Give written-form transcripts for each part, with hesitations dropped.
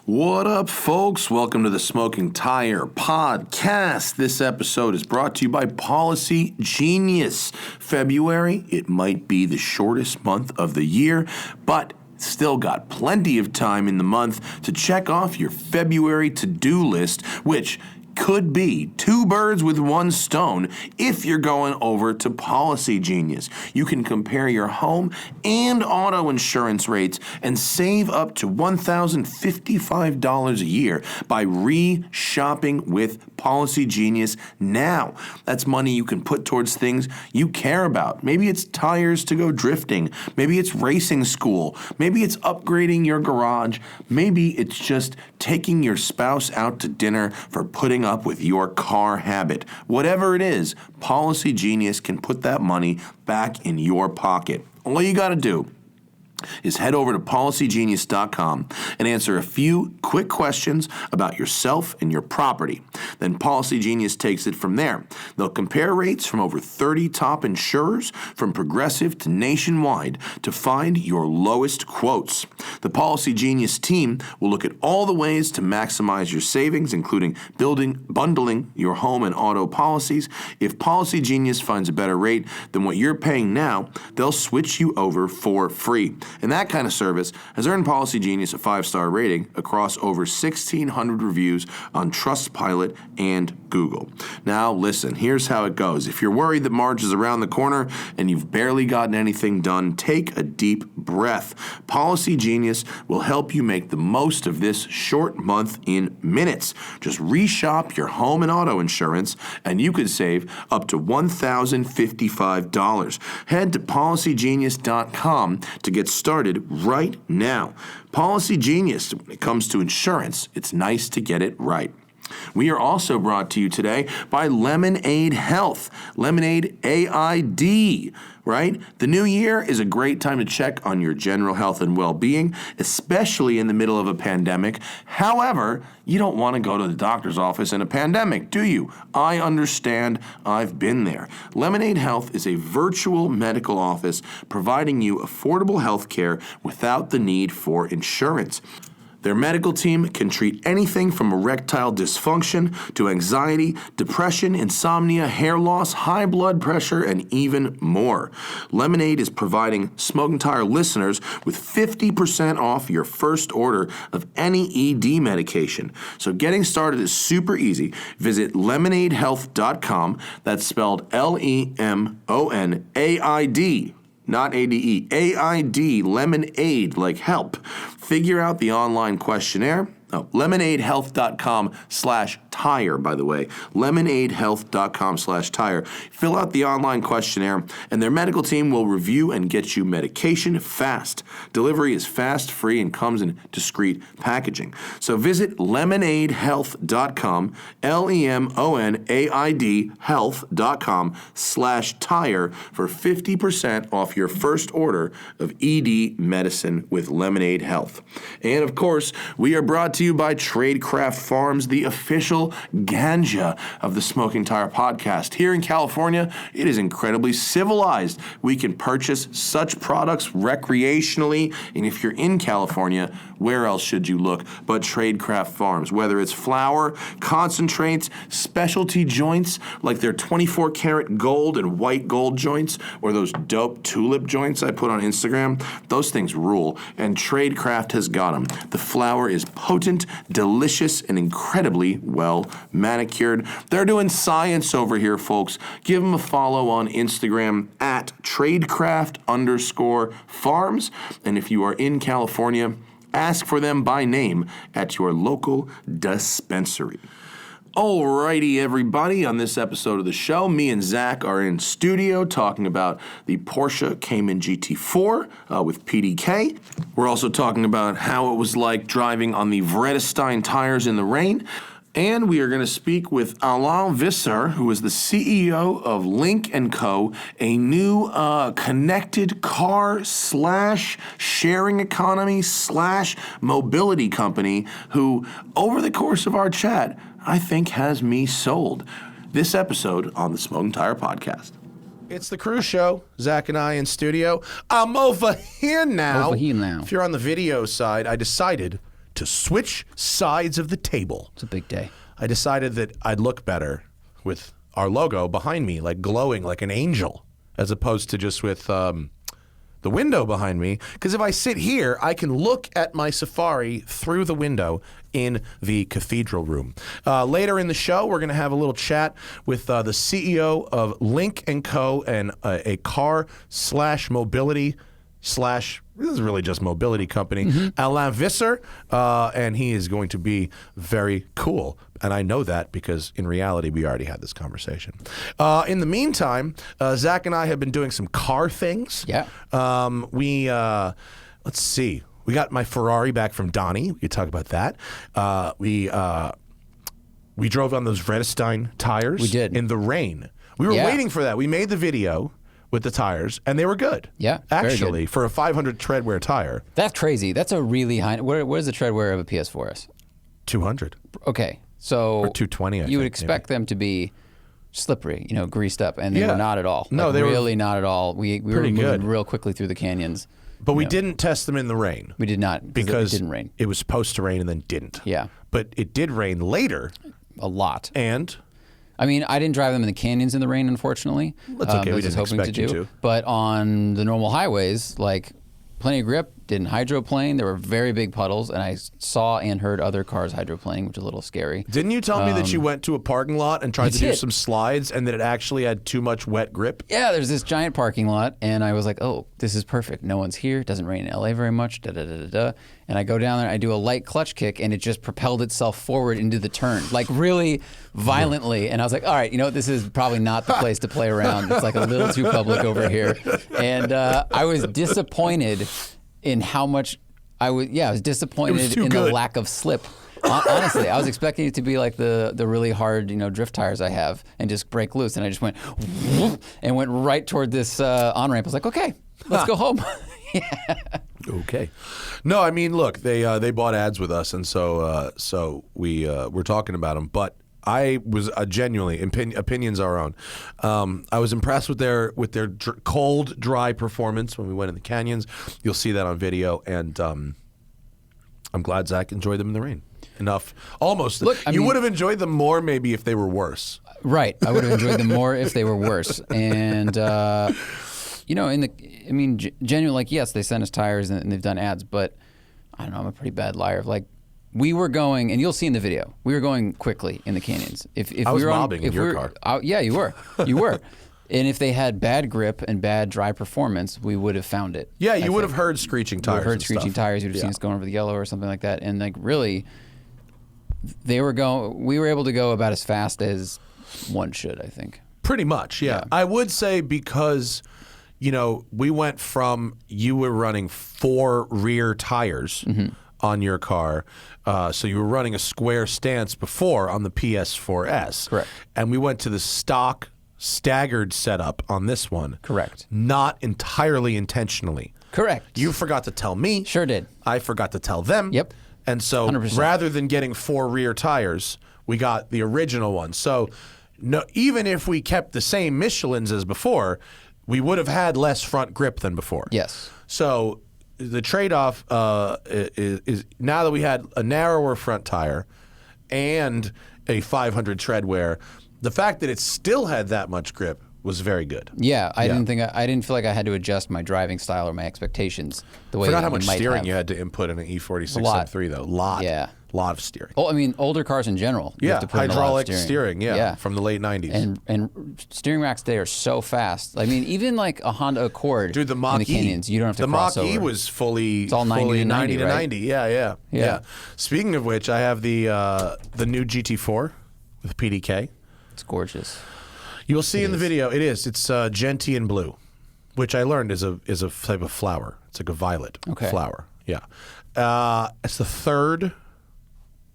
What up, folks? Welcome to the Smoking Tire Podcast. This episode is brought to you by Policy Genius. February, it might be the shortest month of the year, but still got plenty of time in the month to check off your February to-do list, which could be two birds with one stone if you're going over to Policy Genius. You can compare your home and auto insurance rates and save up to $1,055 a year by re-shopping with Policy Genius now. That's money you can put towards things you care about. Maybe it's tires to go drifting. Maybe it's racing school. Maybe it's upgrading your garage. Maybe it's just taking your spouse out to dinner for putting up with your car habit. Whatever it is, Policy Genius can put that money back in your pocket. All you got to do is head over to policygenius.com and answer a few quick questions about yourself and your property. Then Policy Genius takes it from there. They'll compare rates from over 30 top insurers, from Progressive to Nationwide, to find your lowest quotes. The Policy Genius team will look at all the ways to maximize your savings, including bundling your home and auto policies. If Policy Genius finds a better rate than what you're paying now, they'll switch you over for free. And that kind of service has earned Policy Genius a 5-star rating across over 1,600 reviews on Trustpilot and Google. Now, listen, here's how it goes. If you're worried that March is around the corner and you've barely gotten anything done, take a deep breath. Policy Genius will help you make the most of this short month in minutes. Just reshop your home and auto insurance, and you could save up to $1,055. Head to policygenius.com to get started right now. Policy Genius, when it comes to insurance, it's nice to get it right. We are also brought to you today by Lemonade Health, Lemonade AID, right? The new year is a great time to check on your general health and well-being, especially in the middle of a pandemic. However, you don't want to go to the doctor's office in a pandemic, do you? I understand. I've been there. Lemonade Health is a virtual medical office providing you affordable health care without the need for insurance. Their medical team can treat anything from erectile dysfunction to anxiety, depression, insomnia, hair loss, high blood pressure, and even more. Lemonade is providing Smoking Tire listeners with 50% off your first order of any ED medication. So getting started is super easy. Visit lemonadehealth.com. That's spelled LEMONAID. Not ADE, AID, Lemonade, like help. Figure out the online questionnaire. Lemonadehealth.com/tire, by the way. Lemonadehealth.com/tire. Fill out the online questionnaire, and their medical team will review and get you medication fast. Delivery is fast, free, and comes in discreet packaging. So visit lemonadehealth.com, LEMONAID health.com/tire for 50% off your first order of ED medicine with Lemonade Health. And of course, we are brought to you by Tradecraft Farms, the official ganja of the Smoking Tire Podcast. Here in California, it is incredibly civilized. We can purchase such products recreationally, and if you're in California, where else should you look but Tradecraft Farms? Whether it's flour, concentrates, specialty joints like their 24-karat gold and white gold joints, or those dope tulip joints I put on Instagram, those things rule, and Tradecraft has got them. The flour is potent, delicious, and incredibly well manicured. They're doing science over here, folks. Give them a follow on Instagram at Tradecraft_farms. And if you are in California, ask for them by name at your local dispensary. Alrighty, everybody. On this episode of the show, me and Zach are in studio talking about the Porsche Cayman GT4 with PDK. We're also talking about how it was like driving on the Vredestein tires in the rain. And we are going to speak with Alain Visser, who is the CEO of Lynk Co, a new connected car / sharing economy / mobility company who, over the course of our chat, I think has me sold. This episode on the Smoking Tire Podcast. It's the Crew Show. Zach and I in studio. I'm over here now. Over here now. If you're on the video side, I decided to switch sides of the table. It's a big day. I decided that I'd look better with our logo behind me, like glowing like an angel, as opposed to just with the window behind me. Because if I sit here, I can look at my Safari through the window in the cathedral room. Later in the show, we're going to have a little chat with the CEO of Lynk Co, and a car/mobility/ this is really just mobility company, Alain Visser, and he is going to be very cool. And I know that because in reality, we already had this conversation. In the meantime, Zach and I have been doing some car things. Yeah. Let's see. We got my Ferrari back from Donnie. We could talk about that. We drove on those Vredestein tires. We did. In the rain. We were waiting for that. We made the video with the tires, and they were good. Yeah, actually, for a 500 treadwear tire. That's crazy. That's a really high. What is the treadwear of a PS4S? 200. Okay, so or 220. You would expect them to be slippery, greased up, and they were not at all. No, they really not at all. We were moving real quickly through the canyons. But we didn't test them in the rain. We did not because it didn't rain. It was supposed to rain and then didn't. Yeah, but it did rain later. A lot. And I mean, I didn't drive them in the canyons in the rain, unfortunately. That's okay. We didn't expect you to. But on the normal highways, like plenty of grip, didn't hydroplane. There were very big puddles, and I saw and heard other cars hydroplaning, which is a little scary. Didn't you tell me that you went to a parking lot and tried to do some slides and that it actually had too much wet grip? Yeah, there's this giant parking lot, and I was like, oh, this is perfect. No one's here. It doesn't rain in LA very much. And I go down there, I do a light clutch kick, and it just propelled itself forward into the turn, like really violently. And I was like, all right, this is probably not the place to play around. It's like a little too public over here. And I was disappointed in how much I was disappointed in the lack of slip. Honestly, I was expecting it to be like the really hard, drift tires I have and just break loose. And I just went whoop, and went right toward this on-ramp. I was like, okay, let's go home. Yeah. Okay. No, I mean, look, they bought ads with us, and so we were talking about them. But I was genuinely opinions are our own. I was impressed with their cold, dry performance when we went in the canyons. You'll see that on video, and I'm glad Zach enjoyed them in the rain. Enough, almost. Look, you would have enjoyed them more maybe if they were worse. Right, I would have enjoyed them more if they were worse. And genuinely, like, yes, they sent us tires and they've done ads, but I don't know, I'm a pretty bad liar. Like, we were going, and you'll see in the video, we were going quickly in the canyons. If I was we were mobbing in your car. Yeah, you were. You were. And if they had bad grip and bad dry performance, we would have found it. Yeah, you would have heard screeching tires. You would have heard screeching tires. You would have seen us going over the yellow or something like that. And like really, we were able to go about as fast as one should, I think. Pretty much, yeah. I would say because, we went from you were running 4 rear tires on your car. So you were running a square stance before on the PS4S. Correct. And we went to the stock staggered setup on this one. Correct. Not entirely intentionally. Correct. You forgot to tell me. Sure did. I forgot to tell them. Yep. And so 100%. Rather than getting 4 rear tires, we got the original one. So no, even if we kept the same Michelins as before, we would have had less front grip than before. Yes. So the trade-off is now that we had a narrower front tire and a 500 treadwear, the fact that it still had that much grip was very good. Yeah, I didn't feel like I had to adjust my driving style or my expectations the way. Forgot how much steering you had to input in an E46 M3 though. Lot of steering. Oh, I mean, older cars in general. You have to put hydraulic in a lot of steering. From the late 90s. And steering racks today are so fast. I mean, even like a Honda Accord. Dude, the Mach in the canyons, you don't have to cross over. The Mach E was fully. It's all 90 to 90, right? 90. Yeah. Speaking of which, I have the new GT4 with PDK. It's gorgeous. You'll see in the video. It's gentian blue, which I learned is a type of flower. It's like a violet flower. Yeah. It's the third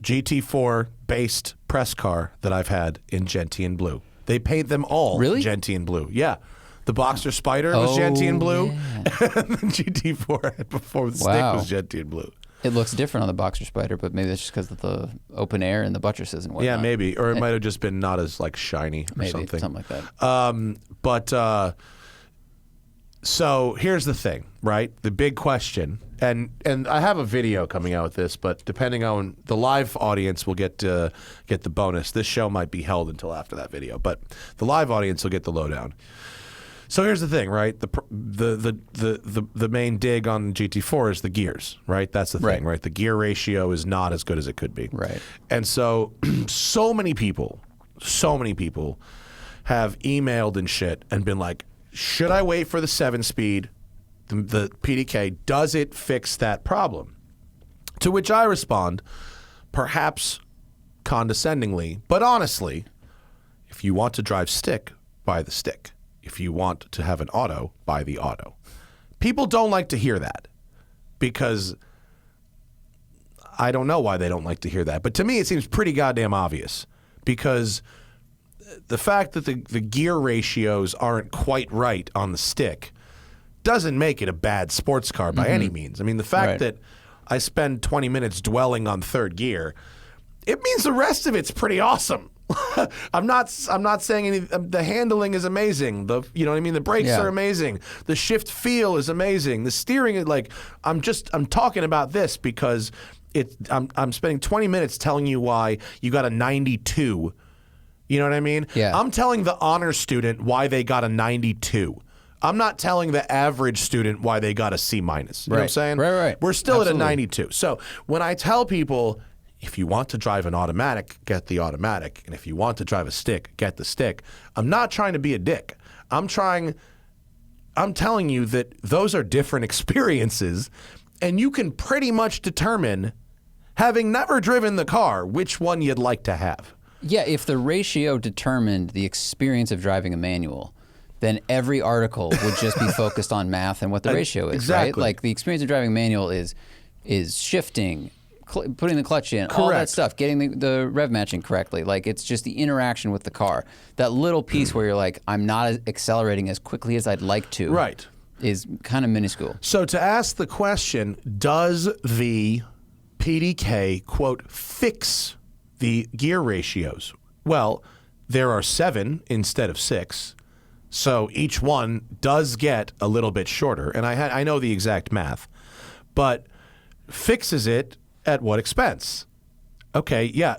GT4 based press car that I've had in gentian blue. They paint them all gentian blue. Yeah. The Boxer Spider was gentian blue, and the GT4 I had before the stick was gentian blue. It looks different on the Boxer Spider, but maybe that's just because of the open air and the buttresses and whatnot. Yeah, maybe. Or it might have just been not as like shiny or something. Something like that. So here's the thing, right? The big question, and I have a video coming out with this, but depending on the live audience will get the bonus. This show might be held until after that video, but the live audience will get the lowdown. So here's the thing, right? The main dig on GT4 is the gears, right? That's the thing, right? The gear ratio is not as good as it could be. Right. And so so many people have emailed and shit and been like, should I wait for the 7-speed, the PDK? Does it fix that problem? To which I respond, perhaps condescendingly, but honestly, if you want to drive stick, buy the stick. If you want to have an auto, buy the auto. People don't like to hear that because I don't know why they don't like to hear that. But to me, it seems pretty goddamn obvious because the fact that the gear ratios aren't quite right on the stick doesn't make it a bad sports car by any means. I mean, the fact that I spend 20 minutes dwelling on third gear, it means the rest of it's pretty awesome. I'm not saying the handling is amazing. You know what I mean? The brakes are amazing. The shift feel is amazing. The steering is like, I'm talking about this because I'm spending 20 minutes telling you why you got a 92. You know what I mean? Yeah. I'm telling the honor student why they got a 92. I'm not telling the average student why they got a C-. You know what I'm saying? Right. We're still Absolutely. at a 92. So when I tell people, if you want to drive an automatic, get the automatic. And if you want to drive a stick, get the stick. I'm not trying to be a dick. I'm telling you that those are different experiences, and you can pretty much determine, having never driven the car, which one you'd like to have. Yeah, if the ratio determined the experience of driving a manual, then every article would just be focused on math and what the ratio is, right? Like the experience of driving a manual is shifting, putting the clutch in, all that stuff, getting the rev matching correctly. Like it's just the interaction with the car. That little piece where you're like, I'm not accelerating as quickly as I'd like to. Right. Is kind of minuscule. So to ask the question, does the PDK, quote, fix the gear ratios? Well, there are 7 instead of 6. So each one does get a little bit shorter. And I know the exact math, but fixes it at what expense? Okay, yeah,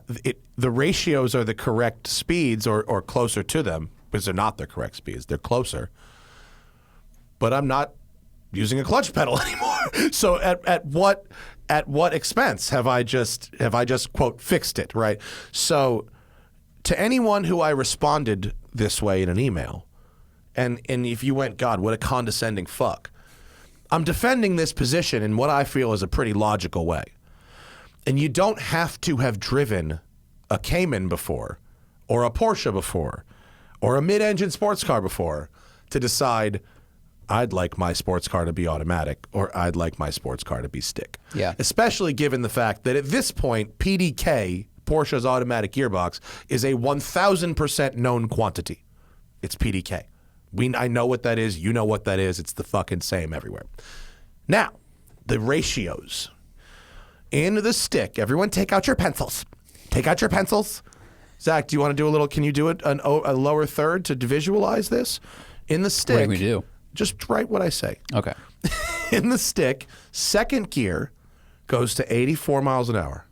the ratios are the correct speeds or closer to them, because they're not the correct speeds. They're closer. But I'm not using a clutch pedal anymore. So at what expense have I just quote fixed it, right? So to anyone who I responded this way in an email, and if you went, God, what a condescending fuck, I'm defending this position in what I feel is a pretty logical way. And you don't have to have driven a Cayman before, or a Porsche before, or a mid-engine sports car before to decide, I'd like my sports car to be automatic, or I'd like my sports car to be stick. Yeah. Especially given the fact that at this point, PDK, Porsche's automatic gearbox, is a 1,000% known quantity. It's PDK. I know what that is. You know what that is. It's the fucking same everywhere. Now, the ratios. In the stick, everyone take out your pencils. Take out your pencils. Zach, do you want to do a little, can you do it a lower third to visualize this? In the stick. What do we do? Just write what I say. Okay. In the stick, second gear goes to 84 miles an hour.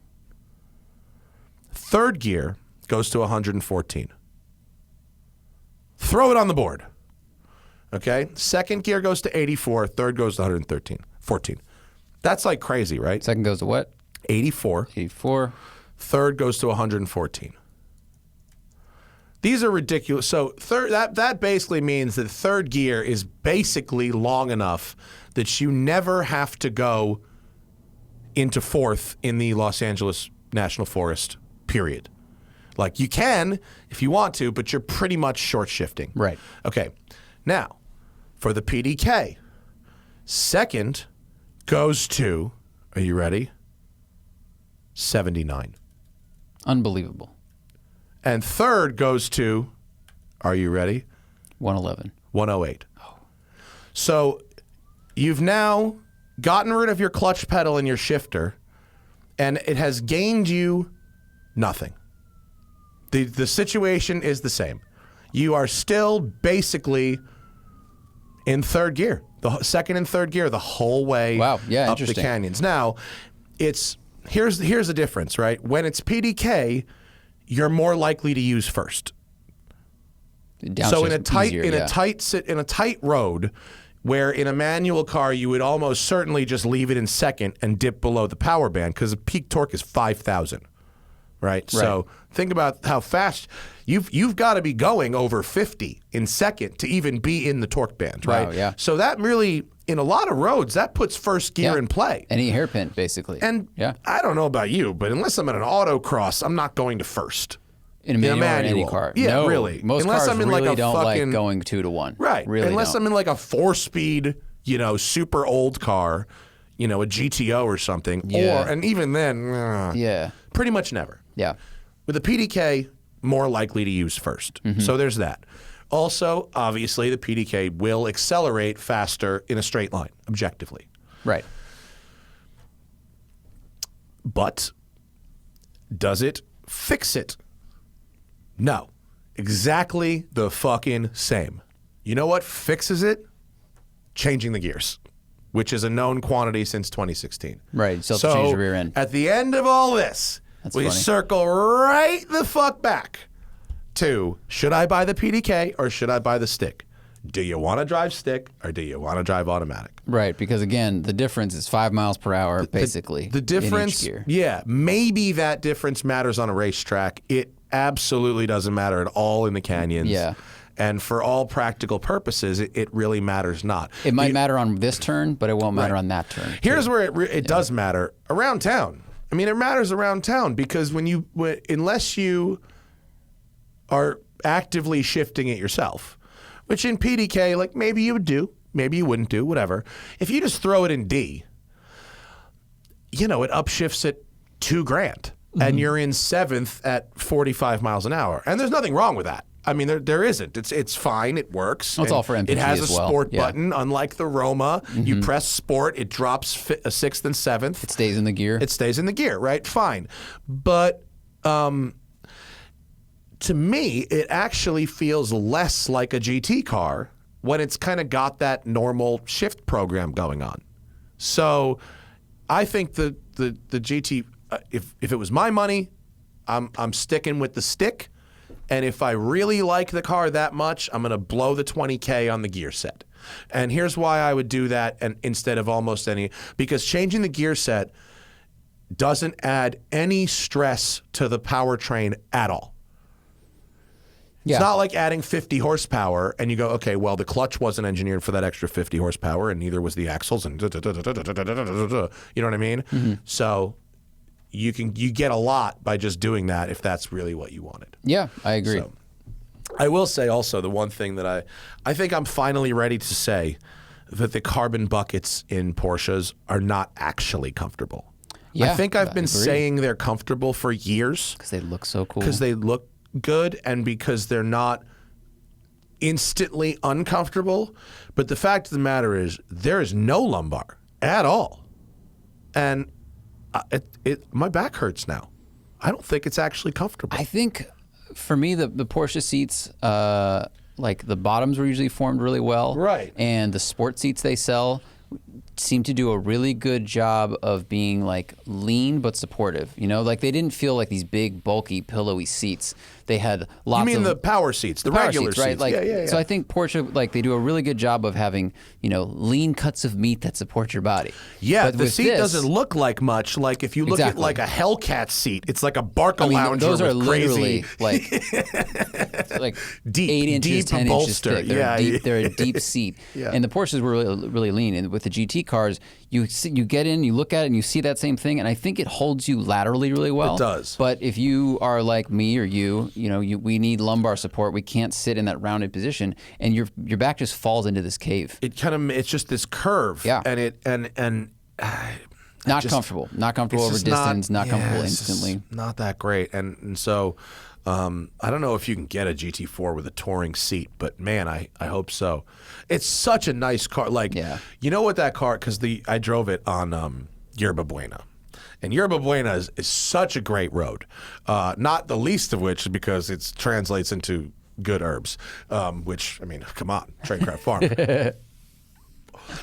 Third gear goes to 114. Throw it on the board. Okay? Second gear goes to 84, third goes to 14. That's like crazy, right? Second goes to what? 84. 84. Third goes to 114. These are ridiculous. So that basically means that third gear is basically long enough that you never have to go into fourth in the Los Angeles National Forest, period. Like you can if you want to, but you're pretty much short shifting. Right. Okay. Now, for the PDK, second goes to, are you ready? 79. Unbelievable. And third goes to, are you ready? 111. 108. Oh. So you've now gotten rid of your clutch pedal and your shifter, and it has gained you nothing. The situation is the same. You are still basically in third gear, the second and third gear, the whole way Wow. Yeah, up the interesting. canyons. Now, here's the difference, right? When it's PDK, you're more likely to use first. So in a tight road, where in a manual car you would almost certainly just leave it in second and dip below the power band because the peak torque is 5,000, right? So think about how fast you've got to be going over 50 in second to even be in the torque band, right? Wow, yeah. So that really, in a lot of roads, that puts first gear in play. Any hairpin, basically. And I don't know about you, but unless I'm at an autocross, I'm not going to first. In a manual or in any car. Yeah, no, really. Most Unless cars I'm in really like a don't fucking, like going 2-to-1. Right. Really Unless don't. I'm in like a 4-speed, super old car, a GTO or something. Yeah. And even then, pretty much never. Yeah. With a PDK, more likely to use first. So there's that. Also, obviously, the PDK will accelerate faster in a straight line, objectively. Right. But does it fix it? No. Exactly the fucking same. You know what fixes it? Changing the gears, which is a known quantity since 2016. Right. You still have to change the rear end. At the end of all this, we funny. circle right the fuck back to, should I buy the PDK or should I buy the stick? Do you want to drive stick or do you want to drive automatic? Right, because again, the difference is 5 miles per hour, basically. The difference, in each gear. yeah, maybe that difference matters on a racetrack. It absolutely doesn't matter at all in the canyons. Yeah. And for all practical purposes, it really matters not. It might matter on this turn, but it won't matter on that turn. Here's where it does matter. Around town. I mean, it matters around town because unless you are actively shifting it yourself, which in PDK, like maybe you would do, maybe you wouldn't do, whatever. If you just throw it in D, it upshifts it $2,000 and you're in 7th at 45 miles an hour. And there's nothing wrong with that. I mean, there isn't. It's fine. It works. It's all for MPG It has as a well. sport Yeah. button, unlike the Roma. You press sport, it drops a 6th and 7th. It stays in the gear. It stays in the gear, right? Fine. But to me, it actually feels less like a GT car when it's kind of got that normal shift program going on. So I think the GT, if it was my money, I'm sticking with the stick. And if I really like the car that much, I'm going to blow the $20K on the gear set. And here's why I would do that and instead of almost any, because changing the gear set doesn't add any stress to the powertrain at all. Yeah. It's not like adding 50 horsepower and you go, okay, well, the clutch wasn't engineered for that extra 50 horsepower and neither was the axles and you know what I mean? So you get a lot by just doing that if that's really what you wanted. Yeah, I agree. So, I will say also the one thing that I think I'm finally ready to say that the carbon buckets in Porsches are not actually comfortable. Yeah, I think I've been agree. saying they're comfortable for years. Because they look so cool. Because they look good and because they're not instantly uncomfortable. But the fact of the matter is there is no lumbar at all. And my back hurts now. I don't think it's actually comfortable. I think for me, the Porsche seats, like the bottoms were usually formed really well. Right. And the sport seats they sell seem to do a really good job of being like lean but supportive. Like they didn't feel like these big, bulky, pillowy seats. They had lots of... You mean the power seats, the power regular seats, right? Like, yeah. So I think Porsche, like they do a really good job of having, lean cuts of meat that support your body. Yeah, But the with seat this, doesn't look like much. Like if you look at Exactly. like a Hellcat seat, it's like a Barca I mean, lounger those are with literally crazy. like Deep, 8 inches, deep 10 bolster. inches thick. Yeah. They're a deep seat. Yeah. And the Porsches were really, really lean. And with the GT cars, you get in, you look at it, and you see that same thing. And I think it holds you laterally really well. It does. But if you are like me or we need lumbar support. We can't sit in that rounded position, and your back just falls into this cave. It's just this curve. Yeah. And Not comfortable over distance. Not comfortable instantly. Not that great. And so I don't know if you can get a GT4 with a touring seat, but man, I hope so. It's such a nice car. Like, you know what that car? Because I drove it on Yerba Buena. And Yerba Buena is such a great road, not the least of which is because it translates into good herbs, which, I mean, come on, Tradecraft Farm.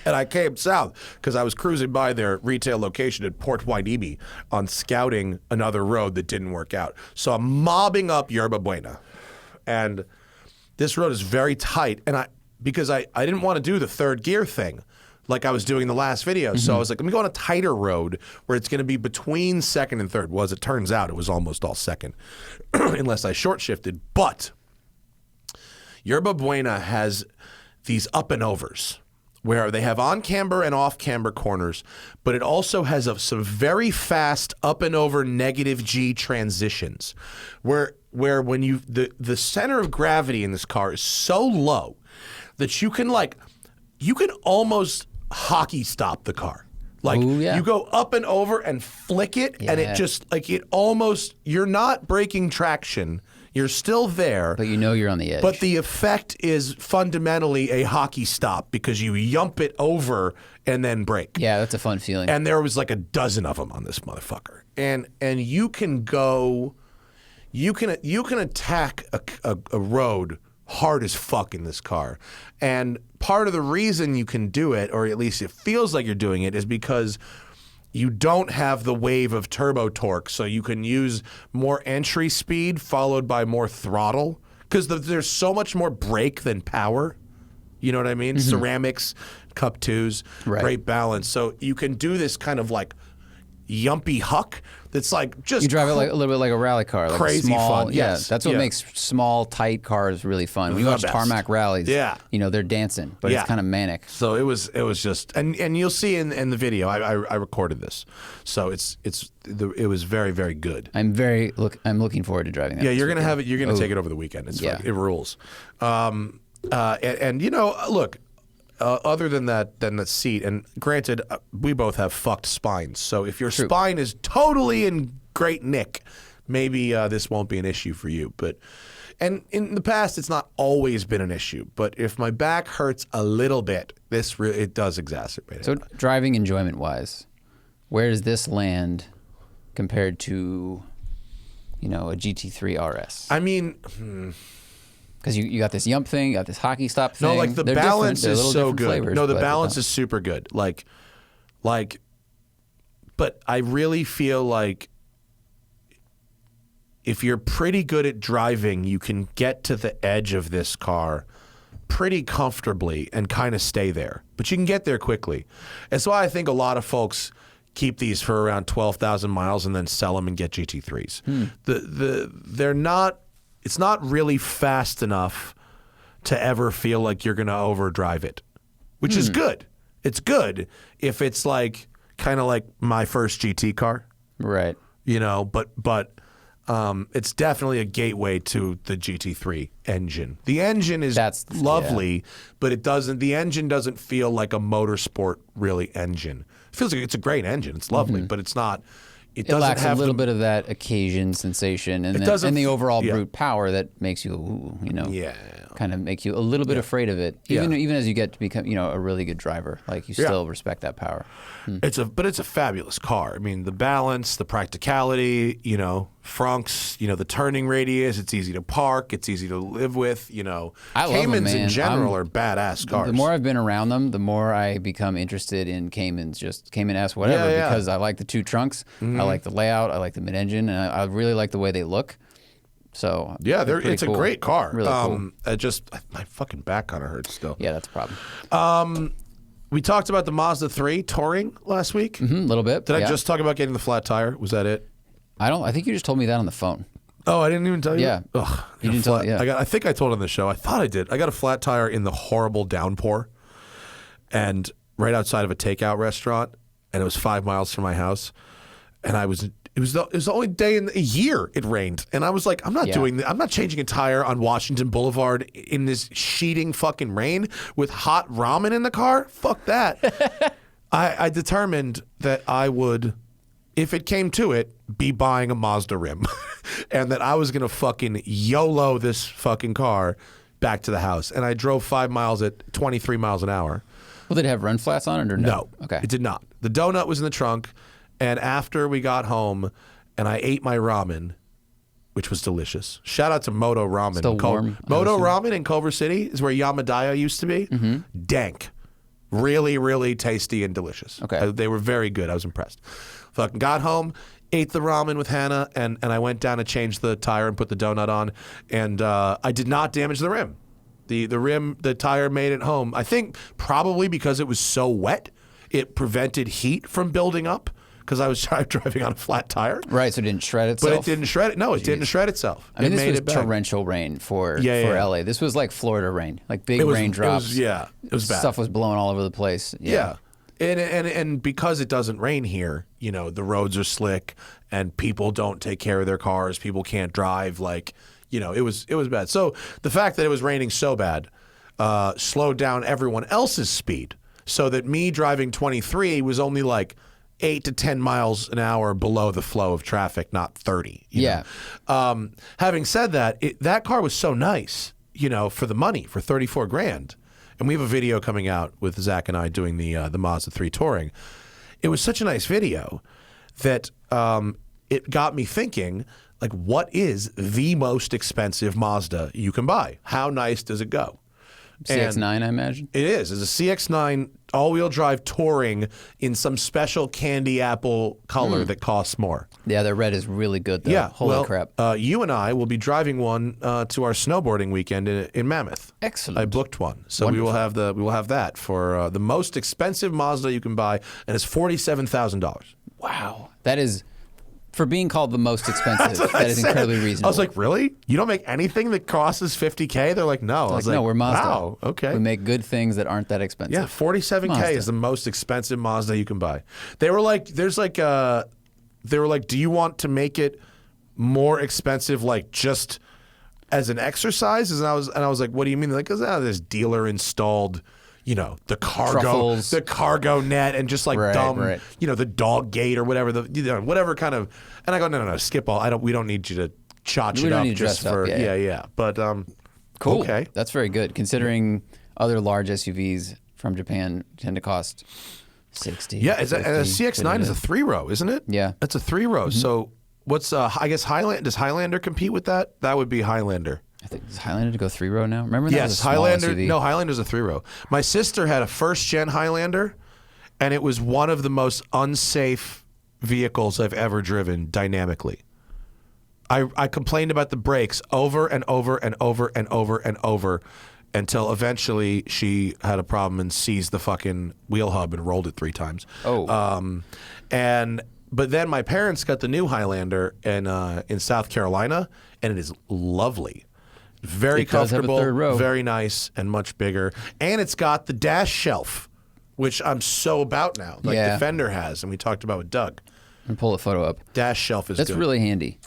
And I came south because I was cruising by their retail location at Port Hueneme on scouting another road that didn't work out. So I'm mobbing up Yerba Buena. And this road is very tight. And because I didn't want to do the third gear thing like I was doing in the last video. So I was like, let me go on a tighter road where it's going to be between second and third. Well, as it turns out, it was almost all second, unless I short shifted. But Yerba Buena has these up and overs where they have on camber and off camber corners, but it also has some very fast up and over negative G transitions where when the center of gravity in this car is so low that you can almost hockey stop the car. Like Ooh, yeah. you go up and over and flick it, and it just you're not breaking traction. You're still there. But you know you're on the edge. But the effect is fundamentally a hockey stop because you yump it over and then brake. Yeah, that's a fun feeling. And there was like a dozen of them on this motherfucker. And you can go, you can attack a road hard as fuck in this car. And part of the reason you can do it, or at least it feels like you're doing it, is because you don't have the wave of turbo torque, so you can use more entry speed followed by more throttle, because there's so much more brake than power. You know what I mean? Ceramics, Cup 2s, great balance. So you can do this kind of like yumpy huck that's like just... You drive it like a little bit like a rally car. Like crazy a small, fun, yeah, yes. that's what makes small, tight cars really fun. When you watch best. tarmac rallies, Yeah. you know, they're dancing, but it's kind of manic. So it was just... And you'll see in the video, I recorded this. So it was very, very good. I'm looking forward to driving that. Yeah, you're gonna have it. You're gonna take it over the weekend. It rules. And you know, look, other than the seat, and granted, we both have fucked spines. So if your spine is totally in great nick, maybe this won't be an issue for you. And in the past, it's not always been an issue. But if my back hurts a little bit, it does exacerbate it. So driving enjoyment wise, where does this land compared to, you know, a GT3 RS? I mean. Because you got this yump thing, you got this hockey stop thing. No, like the They're balance different. is so good. Flavors, No, the balance is super good. Like, but I really feel like if you're pretty good at driving, you can get to the edge of this car pretty comfortably and kind of stay there. But you can get there quickly. That's why I think a lot of folks keep these for around 12,000 miles and then sell them and get GT3s. They're not. It's not really fast enough to ever feel like you're going to overdrive it, which is good. It's good if it's like kind of like my first GT car, right? You know, but it's definitely a gateway to the GT3 engine. The engine is lovely, but it doesn't. The engine doesn't feel like a motorsport really engine. It feels like it's a great engine. It's lovely, but it's not. It lacks have a little bit of that occasion sensation, and the overall brute power that makes you, kind of make you a little bit afraid of it. Even as you get to become, a really good driver, like you still respect that power. But it's a fabulous car. I mean, the balance, the practicality, frunks, the turning radius. It's easy to park. It's easy to live with. I love Caymans them, man. in general are badass cars. The more I've been around them, the more I become interested in Caymans, just Cayman-esque whatever, because I like the two trunks. I like the layout. I like the mid-engine, and I really like the way they look. So it's cool. A great car. Really cool. My fucking back kind of hurts still. Yeah, that's a problem. We talked about the Mazda 3 touring last week. A little bit. Did I just talk about getting the flat tire? Was that it? I think you just told me that on the phone. Oh, I didn't even tell you? Yeah. Ugh, you didn't tell me. Yeah. I think I told on the show. I thought I did. I got a flat tire in the horrible downpour, and right outside of a takeout restaurant, and it was 5 miles from my house, and it was the only day in a year it rained, and I was like, I'm not doing that. I'm not changing a tire on Washington Boulevard in this sheeting fucking rain with hot ramen in the car. Fuck that. I determined that I would, if it came to it, be buying a Mazda rim, and that I was gonna fucking YOLO this fucking car back to the house. And I drove 5 miles at 23 miles an hour. Well, did it have run flats on it or no? No. Okay. It did not. The donut was in the trunk. And after we got home and I ate my ramen, which was delicious. Shout out to Moto Ramen. Still warm. Moto Ramen in Culver City is where Yamadaya used to be. Dank. Really, really tasty and delicious. Okay. They were very good. I was impressed. Fucking got home, ate the ramen with Hannah, and I went down to change the tire and put the donut on, and I did not damage the rim. The tire made it home. I think probably because it was so wet, it prevented heat from building up because I was driving on a flat tire. Right, so it didn't shred itself? But it didn't shred it. No, it didn't shred itself. I mean, it this made was it back. torrential rain for Yeah. LA. This was like Florida rain, like big raindrops. It was bad. Stuff was blowing all over the place. Yeah. And because it doesn't rain here, the roads are slick and people don't take care of their cars. People can't drive. It was bad. So the fact that it was raining so bad slowed down everyone else's speed, so that me driving 23 was only like 8 to 10 miles an hour below the flow of traffic, not 30. you know? Having said that, that car was so nice, for the money, for $34,000. And we have a video coming out with Zach and I doing the Mazda 3 touring. It was such a nice video that it got me thinking, like, what is the most expensive Mazda you can buy? How nice does it go? Cx-9, I imagine? It is. It's a Cx-9 all-wheel drive touring in some special candy apple color that costs more. Yeah, the red is really good, though. Yeah. Holy crap. You and I will be driving one to our snowboarding weekend in Mammoth. Excellent. I booked one, so Wonderful. we will have that for the most expensive Mazda you can buy, and it's $47,000. Wow. That is, for being called the most expensive, that is incredibly reasonable. I was like, really? You don't make anything that costs $50K? They're like, no. I was like, no, we're Mazda. Wow, okay. We make good things that aren't that expensive. Yeah, $47K Mazda. is the most expensive Mazda you can buy. They were like, they were like, do you want to make it more expensive, like just as an exercise? And I was like, what do you mean? They're like, because there's dealer installed, the cargo net, and just like dumb, the dog gate or whatever, whatever kind of. And I go, no, skip all. We don't need you to chotch it up just for yeah. But cool. Okay, that's very good considering other large SUVs from Japan tend to cost 60. Yeah, and a CX-9 is a 3-row, isn't it? Yeah, it's a 3-row. So what's I guess does Highlander compete with that? That would be Highlander. I think does Highlander go 3-row now? Remember that was a small Highlander. SUV? No, Highlander's a 3-row. My sister had a first-gen Highlander, and it was one of the most unsafe vehicles I've ever driven dynamically. I complained about the brakes over and over and over and over and over until eventually she had a problem and seized the fucking wheel hub and rolled it 3 times. But then my parents got the new Highlander in South Carolina, and it is lovely. Very comfortable, have a 3rd row. Very nice, and much bigger. And it's got the dash shelf, which I'm so about now, like Defender has, and we talked about with Doug. And pull a photo up. Dash shelf is That's good. really handy.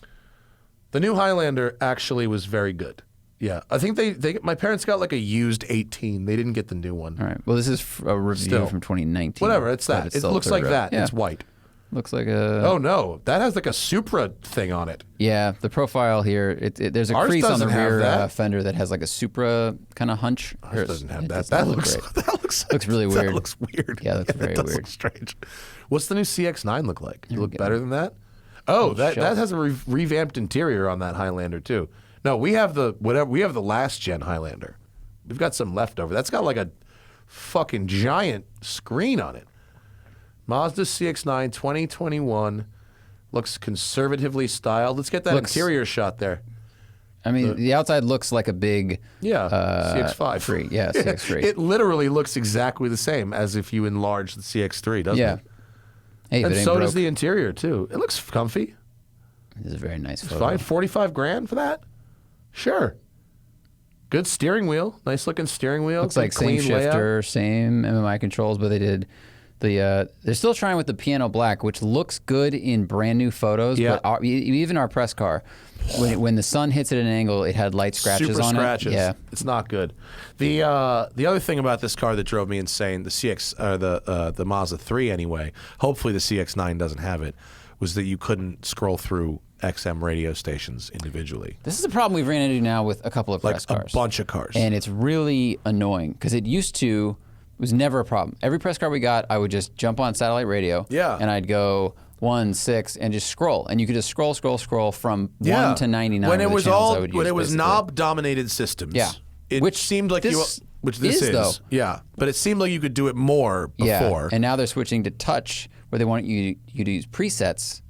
The new Highlander actually was very good. Yeah, I think my parents got like a used 18. They didn't get the new one. All right. Well, this is a review from 2019. Whatever, it's that. It looks like that. Yeah. It's white. Looks like a... Oh, no. That has like a Supra thing on it. Yeah, the profile here, there's a Ours crease on the doesn't have rear that. Fender that has like a Supra kind of hunch. Ours doesn't have that. That Looks really weird. That looks weird. Yeah, that's very does weird. Look strange. What's the new CX-9 look like? Does it look better than that? Oh, that has a revamped interior on that Highlander too. No, we have the last gen Highlander. We've got some leftover. That's got like a fucking giant screen on it. Mazda CX-9 2021 looks conservatively styled. Let's get that interior shot there. I mean, the outside looks like a big CX-5. 3. Yeah, CX-3. It literally looks exactly the same as if you enlarge the CX-3, doesn't it? Hey, And so does the interior too. It looks comfy. This is a very nice photo. Fine, $45,000 for that? Sure. Good steering wheel. Nice looking steering wheel. Looks like same shifter, same MMI controls, but they did they're still trying with the piano black, which looks good in brand new photos. Yeah. But even our press car, when the sun hits at an angle, it had light scratches on scratches. it. Yeah, it's not good. The other thing about this car that drove me insane, the Mazda 3 anyway. Hopefully the CX-9 doesn't have it. Was that you couldn't scroll through XM radio stations individually. This is a problem we've ran into now with a couple of press cars. A bunch of cars. And it's really annoying because it was never a problem. Every press car we got, I would just jump on satellite radio. Yeah. And I'd go 1, 6, and just scroll. And you could just scroll from 1 to 99. When it was knob-dominated systems. which seemed like Which this is. Though. Yeah. But it seemed like you could do it more before. Yeah. And now they're switching to touch, where they want you to use presets.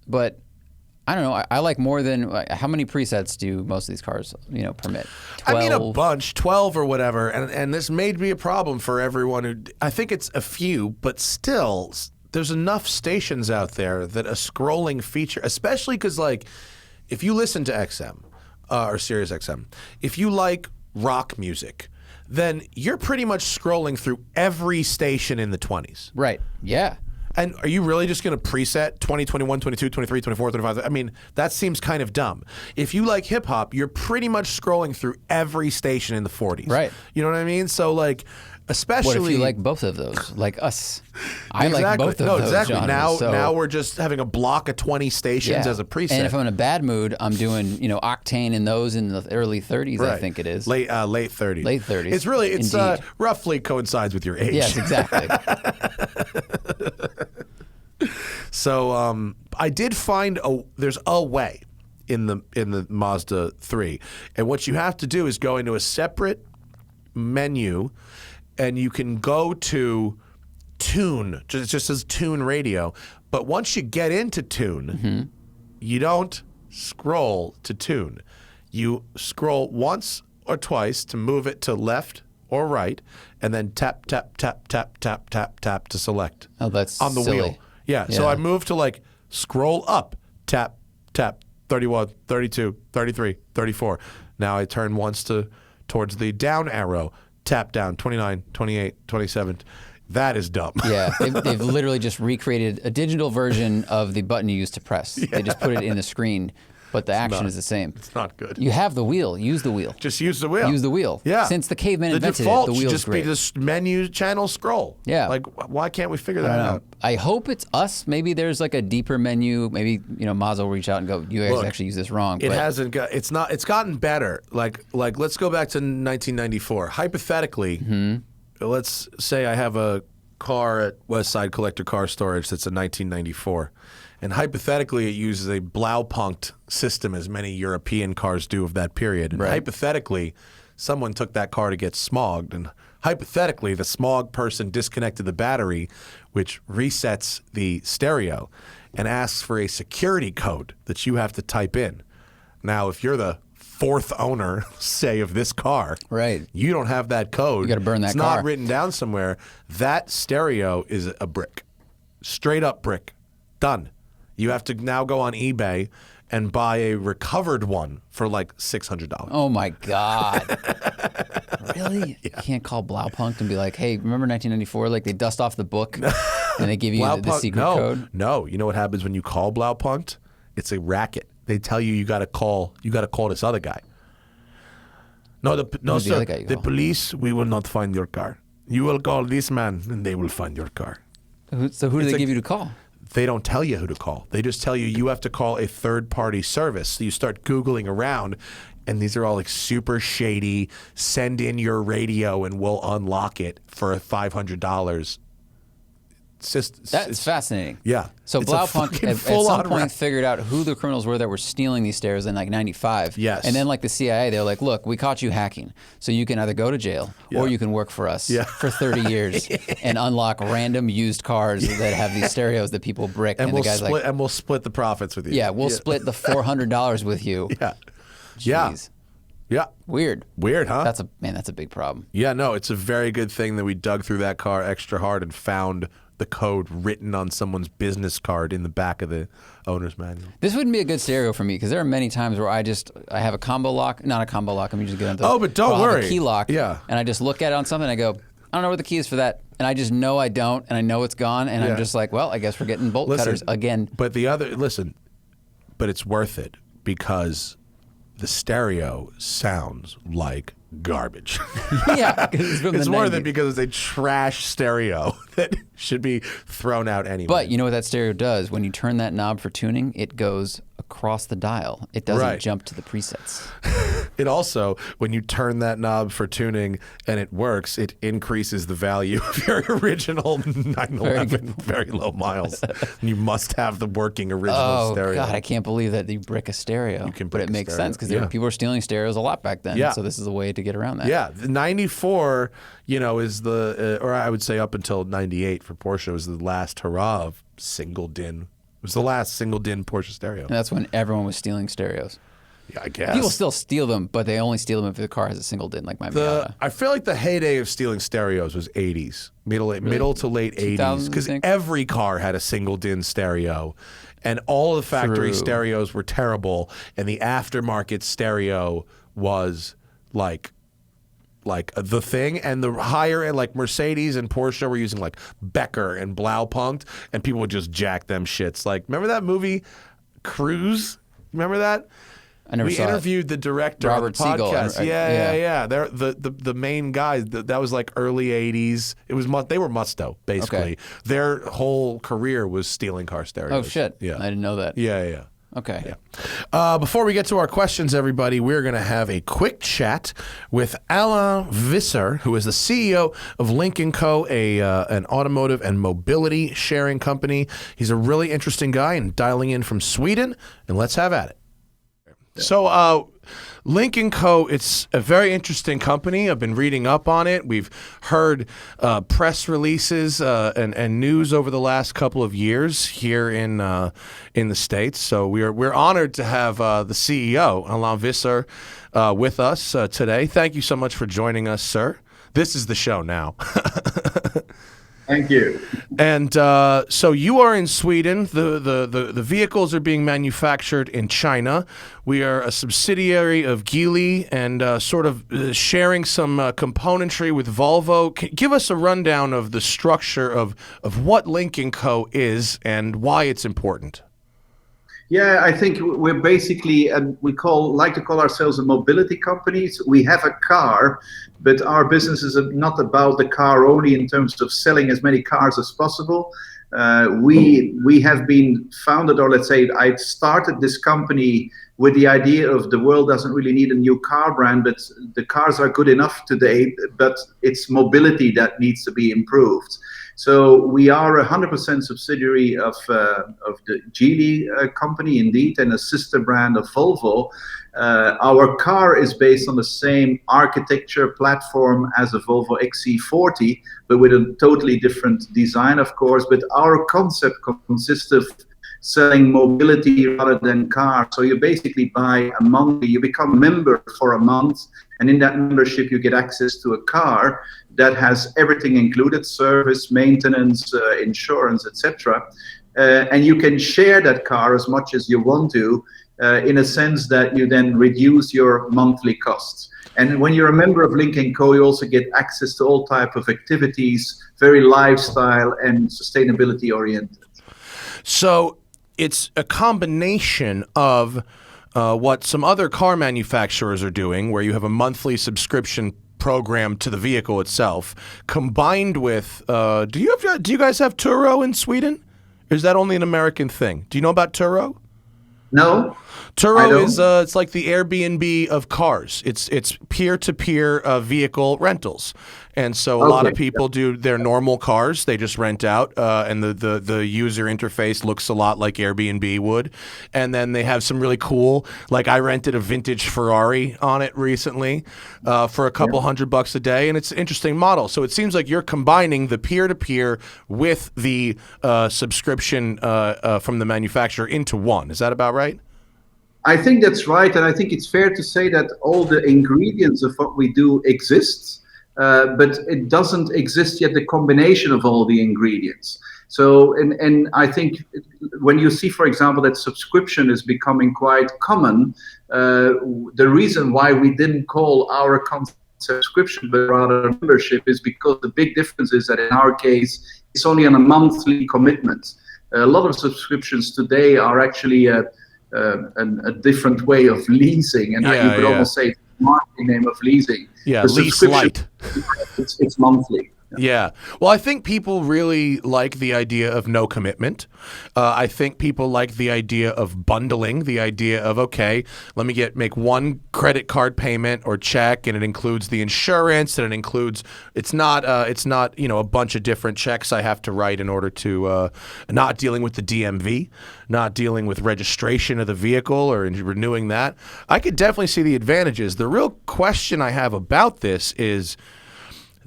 But I don't know. I like more than how many presets do most of these cars, permit? 12? I mean, a bunch, 12 or whatever. And this may be a problem for everyone who. I think it's a few, but still, there's enough stations out there that a scrolling feature, especially because, like, if you listen to XM or Sirius XM, if you like rock music, then you're pretty much scrolling through every station in the 20s. Right. Yeah. And are you really just going to preset 20, 21, 22, 23, 24, 25? I mean, that seems kind of dumb. If you like hip hop, you're pretty much scrolling through every station in the 40s. Right. You know what I mean? So, like, especially. What if you like both of those? Like us. I exactly. like both of those. Exactly. Genres, Now we're just having a block of 20 stations as a preset. And if I'm in a bad mood, I'm doing, Octane in those in the early 30s, right. I think it is. Late 30s. Late 30s. It's roughly coincides with your age. Yes, exactly. So I did find there's a way in the Mazda 3, and what you have to do is go into a separate menu, and you can go to tune. It just says tune radio, but once you get into tune, you don't scroll to tune. You scroll once or twice to move it to left or right, and then tap tap tap tap tap tap tap to select. Oh, that's on the silly. wheel. Yeah, so I moved to like scroll up, tap, tap, 31, 32, 33, 34. Now I turn once towards the down arrow, tap down, 29, 28, 27. That is dumb. Yeah, they've literally just recreated a digital version of the button you used to press. Yeah. They just put it in the screen, but the action is the same. It's not good. You have the wheel. Use the wheel. Just use the wheel. Use the wheel. Yeah. Since the caveman invented default it, the wheel's should just great. be this menu channel scroll. Yeah. Like, why can't we figure that out? I hope it's us. Maybe there's like a deeper menu. Maybe Mazda will reach out and go, "You guys actually use this wrong." It hasn't got. It's not. It's gotten better. Like let's go back to 1994. Hypothetically, let's say I have a car at West Side Collector Car Storage that's a 1994. And hypothetically, it uses a Blaupunkt system, as many European cars do of that period. And hypothetically, someone took that car to get smogged. And hypothetically, the smog person disconnected the battery, which resets the stereo, and asks for a security code that you have to type in. Now, if you're the fourth owner, say, of this car, you don't have that code. You got to burn that car. It's not written down somewhere. That stereo is a brick. Straight up brick. Done. You have to now go on eBay and buy a recovered one for like $600. Oh my God. Really? Yeah. You can't call Blaupunkt and be like, "Hey, remember 1994? Like they dust off the book and they give you the secret code?" No. You know what happens when you call Blaupunkt? It's a racket. They tell you got to call this other guy. No, sir. Other guy the police, we will not find your car. You will call this man and they will find your car. So who do they give you to call? They don't tell you who to call. They just tell you have to call a third-party service. So you start Googling around, and these are all like super shady. Send in your radio, and we'll unlock it for $500. That's fascinating. Yeah. So Blaupunkt at some point figured out who the criminals were that were stealing these stereo in like 95. Yes. And then like the CIA, they were like, "Look, we caught you hacking. So you can either go to jail or you can work for us for 30 years and unlock random used cars that have these stereos that people brick." And, the guy's split, and we'll split the profits with you. Yeah, we'll split the $400 with you. Yeah. Jeez. Yeah. Weird, huh? That's a big problem. Yeah, no, it's a very good thing that we dug through that car extra hard and found the code written on someone's business card in the back of the owner's manual. This wouldn't be a good stereo for me because there are many times where I have a combo lock, not a combo lock. I'm usually going to. Oh, but don't worry. I have a key lock. Yeah. And I just look at it on something. And I go, I don't know where the key is for that, and I just know I don't, and I know it's gone, and I'm just like, well, I guess we're getting bolt cutters again. But but it's worth it because the stereo sounds like garbage. Yeah, it's more than because it's a trash stereo that should be thrown out anyway. But you know what that stereo does? When you turn that knob for tuning, it goes across the dial. It doesn't Right. jump to the presets. It also, when you turn that knob for tuning and it works, it increases the value of your original 911 very low miles. You must have the working original stereo. God, I can't believe that you brick a stereo. You can but brick it a makes stereo. sense because Yeah. people were stealing stereos a lot back then. Yeah. So this is a way to get around that. Yeah, the 94, is the, or I would say up until 98 for Porsche, was the last hurrah of single din. It was the last single din Porsche stereo. And that's when everyone was stealing stereos. Yeah, I guess. People still steal them, but they only steal them if the car has a single din, like my Miata. I feel like the heyday of stealing stereos was 80s, middle to late 80s, because every car had a single din stereo, and all of the factory stereos were terrible, and the aftermarket stereo was like the thing, and the higher end, like Mercedes and Porsche, were using like Becker and Blaupunkt, and people would just jack them shits. Like, remember that movie Cruise? Remember that? I never saw it. We interviewed the director Robert on the Siegel, podcast. right? Yeah. They're the main guys. That was like early 80s. It was they were Musto, basically. Okay. Their whole career was stealing car stereos. Oh, shit. Yeah. I didn't know that. Yeah. Okay. Yeah. Before we get to our questions, everybody, we're going to have a quick chat with Alain Visser, who is the CEO of Lynk Co, an automotive and mobility sharing company. He's a really interesting guy and dialing in from Sweden, and let's have at it. So, Lynk Co, it's a very interesting company. I've been reading up on it. We've heard press releases and news over the last couple of years here in the States. So we're honored to have the CEO, Alain Visser, with us today. Thank you so much for joining us, sir. This is the show now. Thank you. And so you are in Sweden. The vehicles are being manufactured in China. We are a subsidiary of Geely and sort of sharing some componentry with Volvo. Give us a rundown of the structure of what Lynk Co is and why it's important. Yeah, I think we're basically, like to call ourselves a mobility company. So we have a car, but our business is not about the car only in terms of selling as many cars as possible. We have been founded, or let's say I started this company with the idea of the world doesn't really need a new car brand, but the cars are good enough today, but it's mobility that needs to be improved. So we are 100% subsidiary of the Geely company, indeed, and a sister brand of Volvo. Our car is based on the same architecture platform as a Volvo XC40, but with a totally different design, of course. But our concept consists of selling mobility rather than cars. So you basically buy a monthly, you become a member for a month, and in that membership you get access to a car that has everything included: service, maintenance, insurance, etc. And you can share that car as much as you want to, in a sense that you then reduce your monthly costs. And when you're a member of Lynk Co, you also get access to all type of activities, very lifestyle and sustainability oriented. So it's a combination of what some other car manufacturers are doing, where you have a monthly subscription program to the vehicle itself, combined with do you guys have Turo in Sweden? Or is that only an American thing? Do you know about Turo? No. Turo is it's like the Airbnb of cars. It's peer-to-peer vehicle rentals. And so a lot of people do their normal cars. They just rent out, and the user interface looks a lot like Airbnb would. And then they have some really cool, like I rented a vintage Ferrari on it recently for a couple $100 a day, and it's an interesting model. So it seems like you're combining the peer-to-peer with the subscription from the manufacturer into one. Is that about right? I think that's right, and I think it's fair to say that all the ingredients of what we do exist. But it doesn't exist yet, the combination of all the ingredients. So, and I think when you see, for example, that subscription is becoming quite common, the reason why we didn't call our concept subscription, but rather membership, is because the big difference is that in our case, it's only on a monthly commitment. A lot of subscriptions today are actually a different way of leasing, and you could almost say it's the marketing name of leasing. Yeah, the lease light. It's monthly. Yeah. Well, I think people really like the idea of no commitment. I think people like the idea of bundling, the idea of, okay, let me make one credit card payment or check, and it includes the insurance, and it includes, it's not a bunch of different checks I have to write in order to, not dealing with the DMV, not dealing with registration of the vehicle or renewing that. I could definitely see the advantages. The real question I have about this is,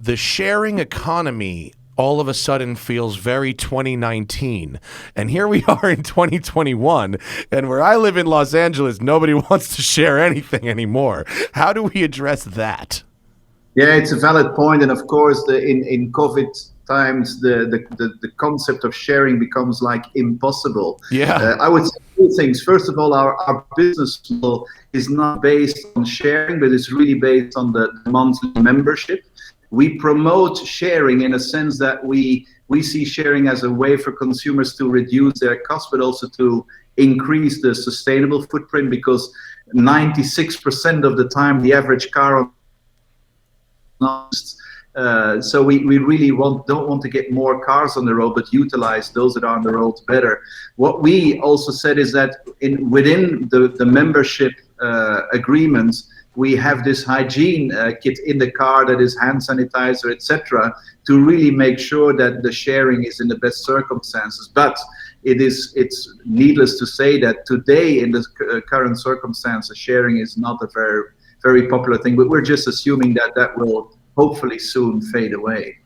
the sharing economy all of a sudden feels very 2019. And here we are in 2021, and where I live in Los Angeles, nobody wants to share anything anymore. How do we address that? Yeah, it's a valid point. And of course, in COVID times, the concept of sharing becomes like impossible. Yeah. I would say two things. First of all, our business model is not based on sharing, but it's really based on the monthly membership. We promote sharing in a sense that we see sharing as a way for consumers to reduce their costs, but also to increase the sustainable footprint, because 96% of the time the average car so we really don't want to get more cars on the road, but utilize those that are on the road better. What we also said is that within the membership agreements, we have this hygiene kit in the car that is hand sanitizer, etc., to really make sure that the sharing is in the best circumstances. But it's needless to say that today, in the current circumstances, sharing is not a very, very popular thing. But we're just assuming that will hopefully soon fade away.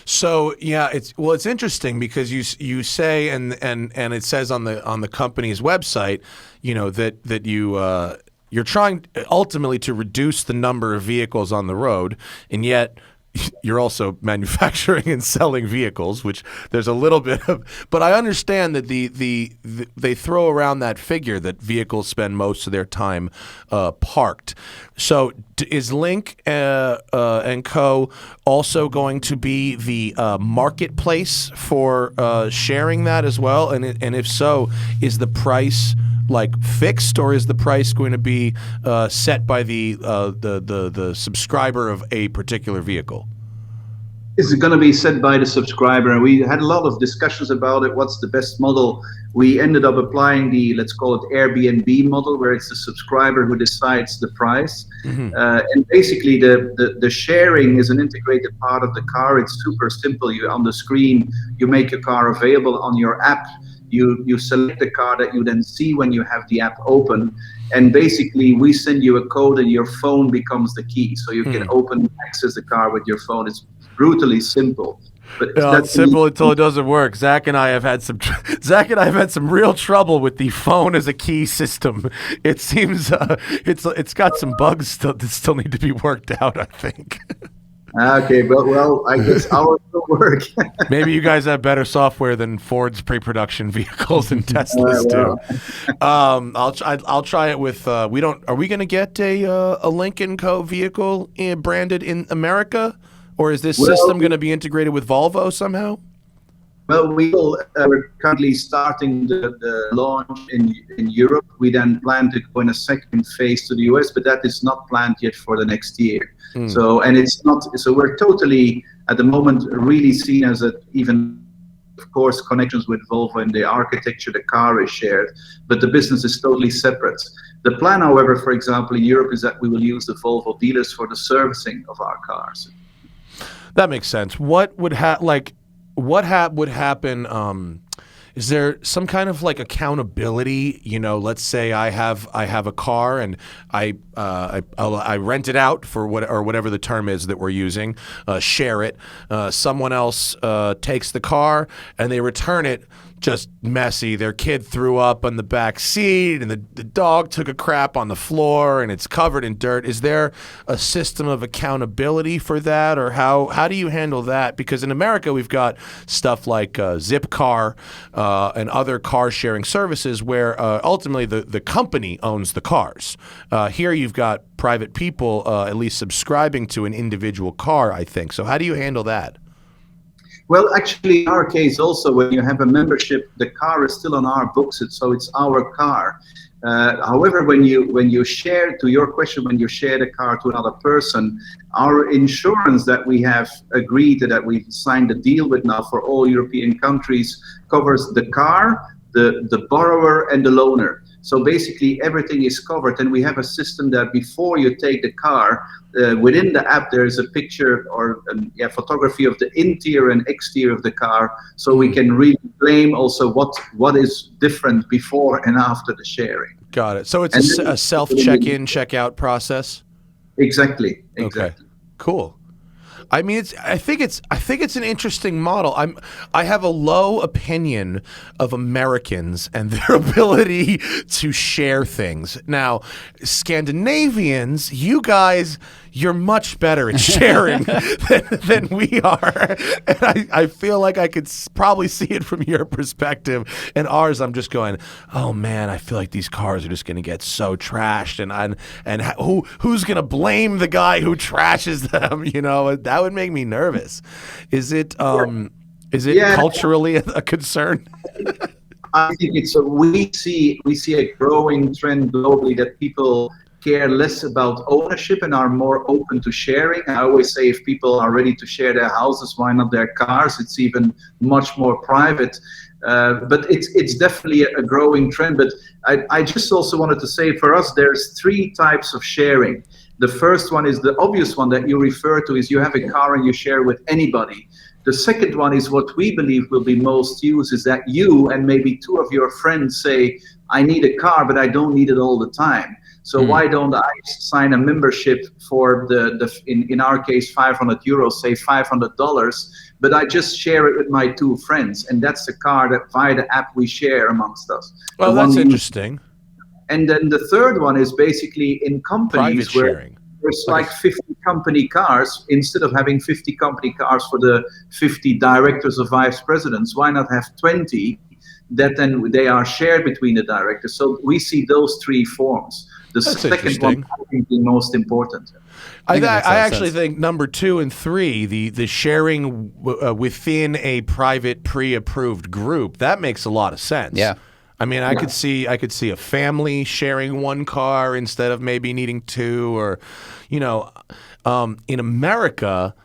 So yeah, it's interesting because you say and it says on the company's website, that you're trying ultimately to reduce the number of vehicles on the road, and yet you're also manufacturing and selling vehicles, which there's a little bit of. But I understand that they throw around that figure that vehicles spend most of their time parked. So is Lynk and Co. also going to be the marketplace for sharing that as well? And if so, is the price like fixed, or is the price going to be set by the subscriber of a particular vehicle? Is going to be set by the subscriber, and we had a lot of discussions about it. What's the best model? We ended up applying the, let's call it Airbnb model, where it's the subscriber who decides the price. Mm-hmm. And basically the sharing is an integrated part of the car. It's super simple. You on the screen, you make your car available on your app. You select the car that you then see when you have the app open, and basically we send you a code and your phone becomes the key, so you can open and access the car with your phone. It's brutally simple. But it's simple until it doesn't work. Zach and I have had some real trouble with the phone as a key system. It seems it's got some bugs that still need to be worked out, I think. Okay, well, I guess ours will work. Maybe you guys have better software than Ford's pre-production vehicles and Teslas do. I'll try it with. Are we going to get a Lynk & Co vehicle branded in America, or is this system going to be integrated with Volvo somehow? Well, we're currently starting the launch in Europe. We then plan to go in a second phase to the US, but that is not planned yet for the next year. So, and it's not. So we're totally at the moment really seen as even, of course, connections with Volvo in the architecture. The car is shared, but the business is totally separate. The plan, however, for example, in Europe, is that we will use the Volvo dealers for the servicing of our cars. That makes sense. What would would happen? Is there some kind of like accountability? Let's say I have a car and I rent it out for whatever the term is that we're using, share it. Someone else takes the car and they return it just messy. Their kid threw up on the back seat, and the dog took a crap on the floor, and it's covered in dirt. Is there a system of accountability for that, or how do you handle that? Because in America, we've got stuff like Zipcar and other car sharing services where ultimately the company owns the cars. Here you've got private people at least subscribing to an individual car, I think. So how do you handle that? Well, actually, in our case also, when you have a membership, the car is still on our books, so it's our car. However, when you share, to your question, when you share the car to another person, our insurance that we have agreed, that we've signed a deal with now for all European countries, covers the car, the borrower, and the loaner. So basically everything is covered, and we have a system that before you take the car, within the app there is a picture or photography of the interior and exterior of the car, so we can really claim also what is different before and after the sharing. Got it. So it's a self check-in, check-out process? Exactly. Okay. Cool. I mean, I think it's an interesting model. I have a low opinion of Americans and their ability to share things. Now, Scandinavians, you guys, you're much better at sharing than we are, and I feel like I could probably see it from your perspective. And ours, I'm just going, oh man, I feel like these cars are just going to get so trashed, and who's going to blame the guy who trashes them? You know, that would make me nervous. Is it culturally a concern? I think we see a growing trend globally that people care less about ownership and are more open to sharing. I always say if people are ready to share their houses, why not their cars? It's even much more private. But it's definitely a growing trend. But I just also wanted to say, for us, there's 3 types of sharing. The first one is the obvious one that you refer to, is you have a car and you share with anybody. The second one is what we believe will be most used, is that you and maybe 2 of your friends say, I need a car, but I don't need it all the time. So why don't I sign a membership for in our case, 500 euros, say $500, but I just share it with my 2 friends. And that's the car that via the app we share amongst us. Well, that's interesting. And then the third one is basically in companies private where sharing. There's like 50 company cars. Instead of having 50 company cars for the 50 directors or vice presidents, why not have 20 that then they are shared between the directors? So we see those 3 forms. The second one, I think, the most important. I actually think number 2 and 3, the sharing within a private pre-approved group, that makes a lot of sense. Yeah. I mean, I could see a family sharing 1 car instead of maybe needing 2, or, you know, in America,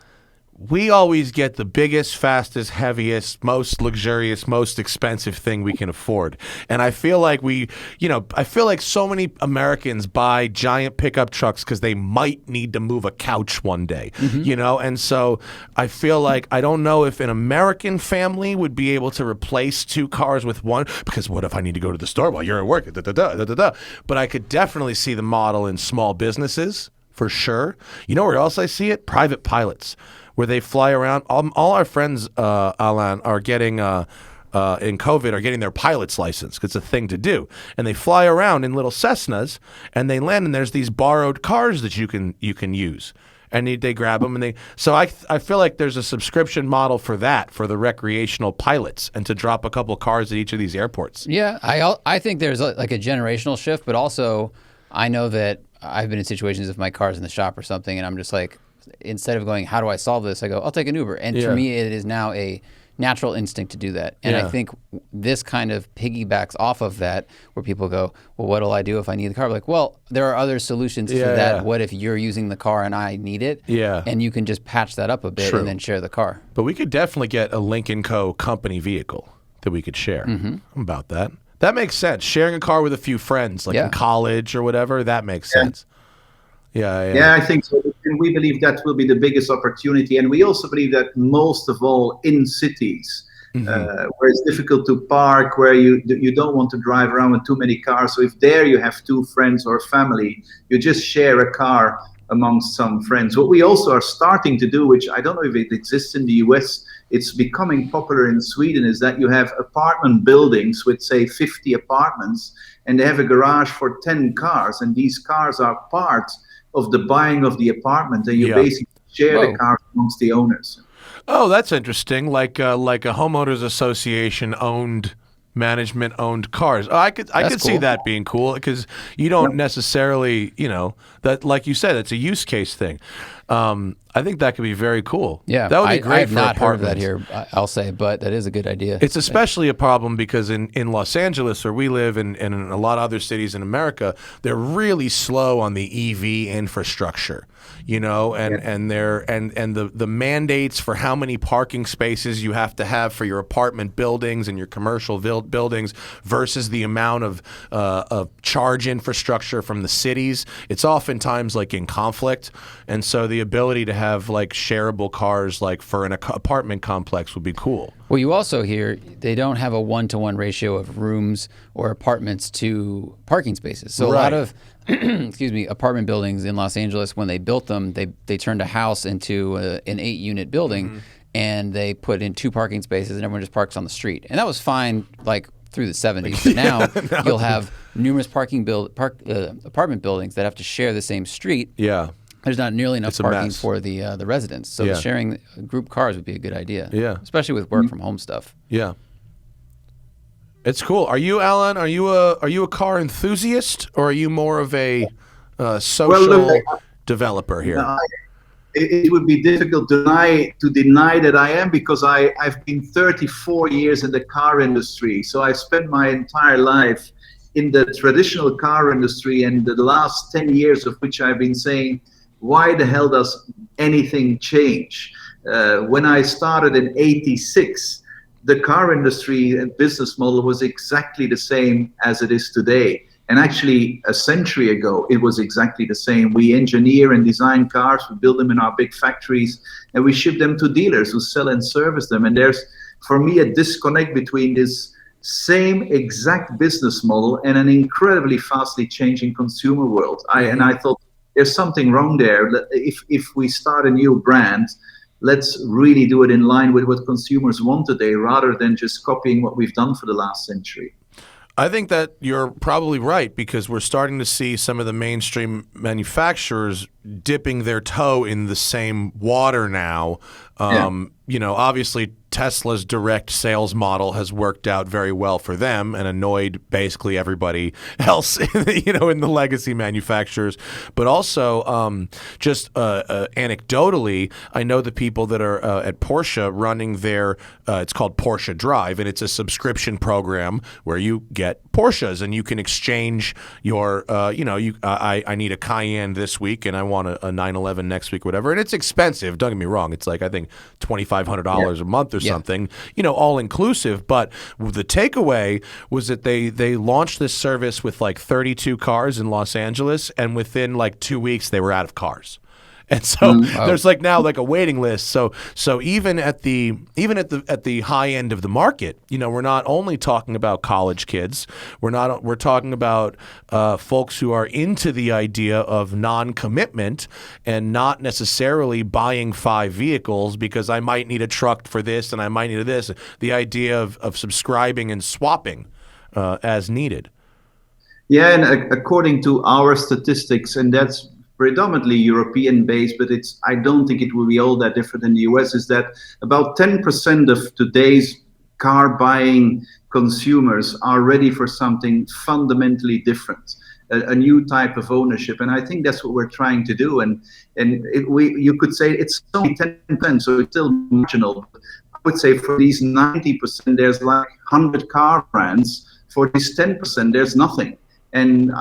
we always get the biggest, fastest, heaviest, most luxurious, most expensive thing we can afford. And I feel like I feel like so many Americans buy giant pickup trucks because they might need to move a couch one day, you know? And so I feel like, I don't know if an American family would be able to replace 2 cars with 1, because what if I need to go to the store while you're at work? But I could definitely see the model in small businesses, for sure. You know where else I see it? Private pilots, where they fly around. All our friends, Alain, are getting in COVID are getting their pilot's license. It's a thing to do, and they fly around in little Cessnas, and they land, and there's these borrowed cars that you can use, and they grab them, and So I feel like there's a subscription model for that, for the recreational pilots, and to drop a couple cars at each of these airports. Yeah, I think there's like a generational shift, but also I know that I've been in situations if my car's in the shop or something, and I'm just like, instead of going, how do I solve this? I go, I'll take an Uber. And to me, it is now a natural instinct to do that. And I think this kind of piggybacks off of that, where people go, well, what will I do if I need the car? Like, well, there are other solutions to that. Yeah. What if you're using the car and I need it? Yeah. And you can just patch that up a bit and then share the car. But we could definitely get a Lynk Co. company vehicle that we could share. I'm about that. That makes sense. Sharing a car with a few friends, like in college or whatever, that makes sense. Yeah, I think so. And we believe that will be the biggest opportunity. And we also believe that most of all in cities, where it's difficult to park, where you don't want to drive around with too many cars. So if there you have 2 friends or family, you just share a car amongst some friends. What we also are starting to do, which I don't know if it exists in the US, it's becoming popular in Sweden, is that you have apartment buildings with, say, 50 apartments, and they have a garage for 10 cars, and these cars are part of the buying of the apartment, and you basically share the cars amongst the owners. Oh, that's interesting. Like a homeowners association owned, management owned cars. Oh, I could see that being cool, because you don't necessarily, that, like you said, it's a use case thing. I think that could be very cool. Yeah, that would be great I have for not heard of that apartments. here, I'll say, but that is a good idea. It's especially a problem because in Los Angeles, where we live, and in a lot of other cities in America, they're really slow on the EV infrastructure. You know, and the mandates for how many parking spaces you have to have for your apartment buildings and your commercial buildings versus the amount of charge infrastructure from the cities, it's oftentimes like in conflict. And so the ability to have like shareable cars like for an apartment complex would be cool. Well, you also hear they don't have a 1-to-1 ratio of rooms or apartments to parking spaces. So a lot of excuse me, apartment buildings in Los Angeles, when they built them, they turned a house into an 8-unit building, and they put in 2 parking spaces, and everyone just parks on the street. And that was fine, like through the 70s. But now you'll have numerous apartment buildings that have to share the same street. Yeah. There's not nearly enough It's a parking mess. for the residents. So sharing group cars would be a good idea. Yeah. Especially with work from home stuff. Yeah. It's cool. Are you, Alan? Are you a car enthusiast, or are you more of a social developer here? It would be difficult to deny that I am, because I've been 34 years in the car industry. So I spent my entire life in the traditional car industry, and the last 10 years of which I've been saying, why the hell does anything change? When I started in '86, the car industry and business model was exactly the same as it is today. And actually, a century ago, it was exactly the same. We engineer and design cars, we build them in our big factories, and we ship them to dealers who sell and service them. And there's, for me, a disconnect between this same exact business model and an incredibly fastly changing consumer world. I thought there's something wrong there. If we start a new brand, let's really do it in line with what consumers want today, rather than just copying what we've done for the last century. I think that you're probably right, because we're starting to see some of the mainstream manufacturers dipping their toe in the same water now. You know, obviously Tesla's direct sales model has worked out very well for them and annoyed basically everybody else, you know, in the legacy manufacturers. But also, just anecdotally, I know the people that are at Porsche running their, it's called Porsche Drive, and it's a subscription program where you get Porsches and you can exchange your, you know, I need a Cayenne this week and I want a 911 next week, whatever. And it's expensive. Don't get me wrong. It's like, I think $2,500 a month or something, you know, all inclusive. But the takeaway was that they launched this service with like 32 cars in Los Angeles, and within like 2 weeks they were out of cars. And so there's like now like a waiting list. So even at the high end of the market, you know, we're not only talking about college kids. We're talking about folks who are into the idea of non-commitment and not necessarily buying 5 vehicles because I might need a truck for this and I might need this. The idea of subscribing and swapping as needed. Yeah, and according to our statistics, and that's predominantly European based, but I don't think it will be all that different in the US, is that about 10% of today's car buying consumers are ready for something fundamentally different, a new type of ownership. And I think that's what we're trying to do. And you could say it's only 10%, so it's still marginal. I would say for these 90%, there's like 100 car brands. For this 10%, there's nothing. And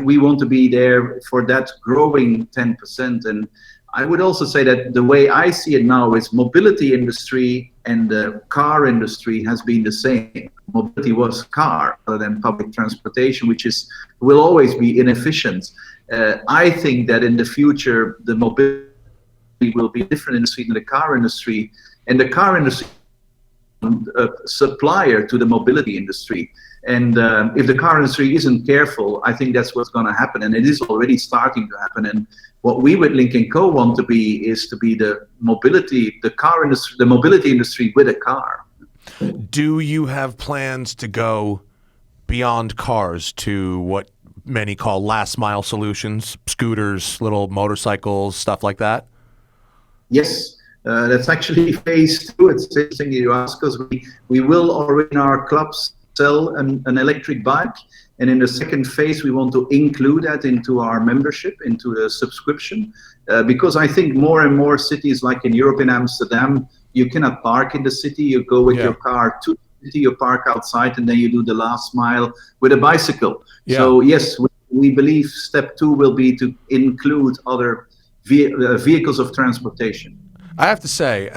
we want to be there for that growing 10%. And I would also say that the way I see it now is mobility industry and the car industry has been the same. Mobility was car rather than public transportation, which will always be inefficient. I think that in the future, the mobility will be different industry than the car industry. And the car industry a supplier to the mobility industry. And if the car industry isn't careful, I think that's what's going to happen. And it is already starting to happen. And what we with Lynk Co want to be is to be the mobility industry with a car. Do you have plans to go beyond cars to what many call last mile solutions, scooters, little motorcycles, stuff like that? Yes. That's actually phase 2. It's interesting you ask us. We will already in our clubs sell an electric bike, And in the second phase, we want to include that into our membership, into the subscription, because I think more and more cities, like in Europe, in Amsterdam, you cannot park in the city. You go with your car to the city, you park outside, and then you do the last mile with a bicycle. Yeah. So yes, we believe step 2 will be to include other vehicles of transportation. I have to say,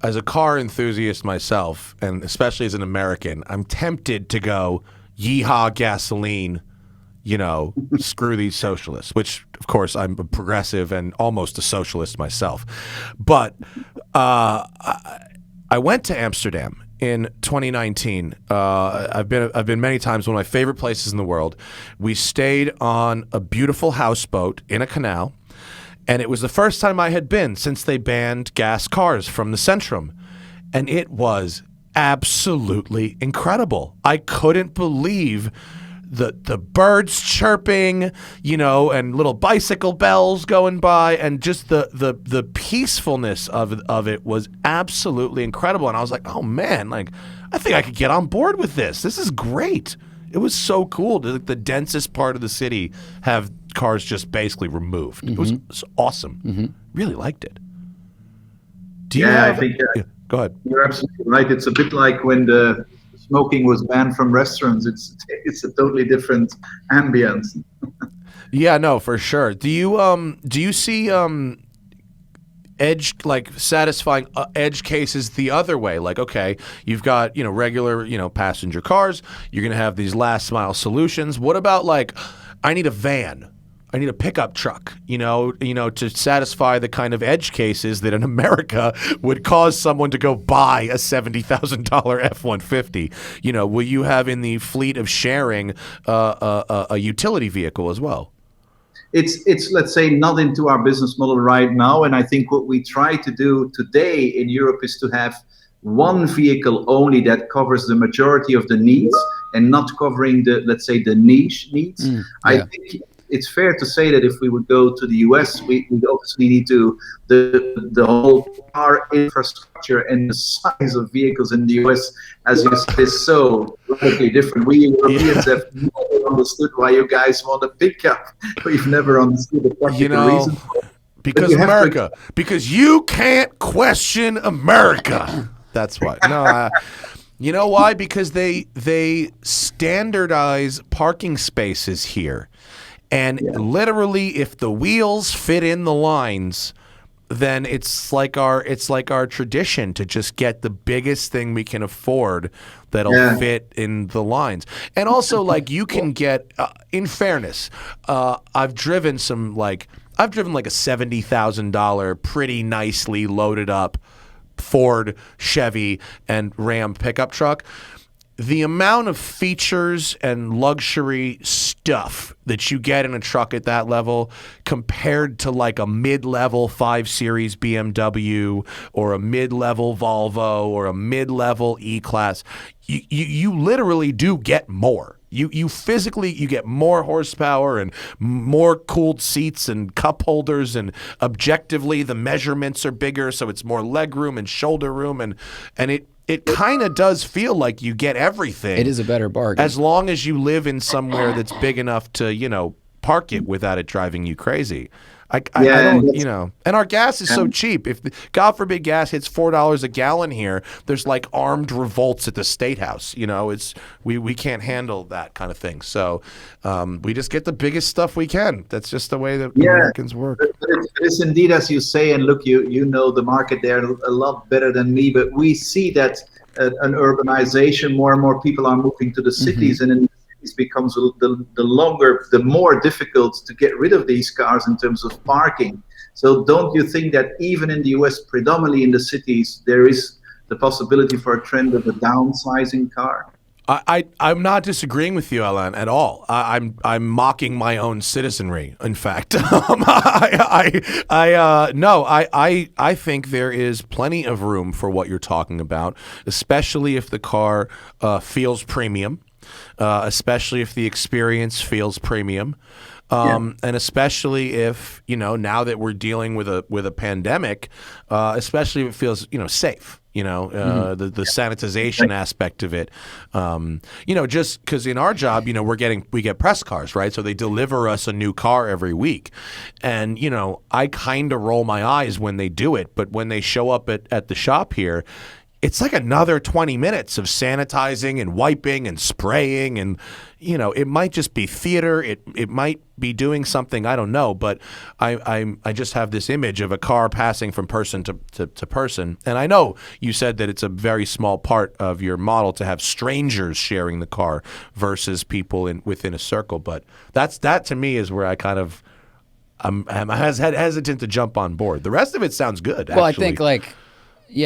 as a car enthusiast myself, and especially as an American, I'm tempted to go, yeehaw gasoline, screw these socialists, which, of course, I'm a progressive and almost a socialist myself. But I went to Amsterdam in 2019. I've been many times, one of my favorite places in the world. We stayed on a beautiful houseboat in a canal. And it was the first time I had been since they banned gas cars from the Centrum. And it was absolutely incredible. I couldn't believe the birds chirping, and little bicycle bells going by, and just the peacefulness of it was absolutely incredible. And I was like, oh man, I think I could get on board with this. This is great. It was so cool to the densest part of the city have cars just basically removed. It was awesome. Really liked it. I think go ahead. You're absolutely right. It's a bit like when the smoking was banned from restaurants. It's a totally different ambience. Yeah, no, for sure. Do you see satisfying edge cases the other way? Like, okay, you've got, regular, passenger cars. You're going to have these last mile solutions. What about I need a van? I need a pickup truck, to satisfy the kind of edge cases that in America would cause someone to go buy a $70,000 F-150. Will you have in the fleet of sharing a utility vehicle as well? It's let's say not into our business model right now, and I think what we try to do today in Europe is to have one vehicle only that covers the majority of the needs and not covering the, let's say, the niche needs. I think it's fair to say that if we would go to the US, we obviously need to the whole car infrastructure and the size of vehicles in the US, as you said, is so radically different. We Europeans have never understood why you guys want a pickup. We've never understood the practical reason. Because America, because you can't question America. That's why. No, you know why? Because they standardize parking spaces here. And literally, if the wheels fit in the lines, then it's like our tradition to just get the biggest thing we can afford that'll fit in the lines. And also, you can get, in fairness, I've driven a $70,000 pretty nicely loaded up Ford, Chevy, and Ram pickup truck. The amount of features and luxury stuff that you get in a truck at that level compared to a mid-level 5 Series BMW or a mid-level Volvo or a mid-level E-Class, you literally do get more. You physically, you get more horsepower and more cooled seats and cup holders, and objectively the measurements are bigger, so it's more leg room and shoulder room, and it kind of does feel like you get everything. It is a better bargain. As long as you live in somewhere that's big enough to, park it without it driving you crazy. I don't, and our gas is so cheap. If, God forbid, gas hits $4 a gallon here, there's armed revolts at the State House. We can't handle that kind of thing. So we just get the biggest stuff we can. That's just the way that Americans work. It's indeed, as you say, and look, you know the market there a lot better than me, but we see that an urbanization, more and more people are moving to the cities, and in it becomes the more difficult to get rid of these cars in terms of parking. So don't you think that even in the US, predominantly in the cities, there is the possibility for a trend of a downsizing car? I'm not disagreeing with you, Alain, at all. I'm mocking my own citizenry. In fact, I think there is plenty of room for what you're talking about, especially if the car feels premium. Especially if the experience feels premium, and especially if now that we're dealing with a pandemic, especially if it feels safe. the sanitization aspect of it. Just because in our job, we get press cars, right? So they deliver us a new car every week. And, I kind of roll my eyes when they do it. But when they show up at the shop here, it's like another 20 minutes of sanitizing and wiping and spraying. And, it might just be theater. It might be doing something. I don't know. But I just have this image of a car passing from person to person. And I know you said that it's a very small part of your model to have strangers sharing the car versus people within a circle. But that to me is where I kind of I'm hesitant to jump on board. The rest of it sounds good. Well, actually.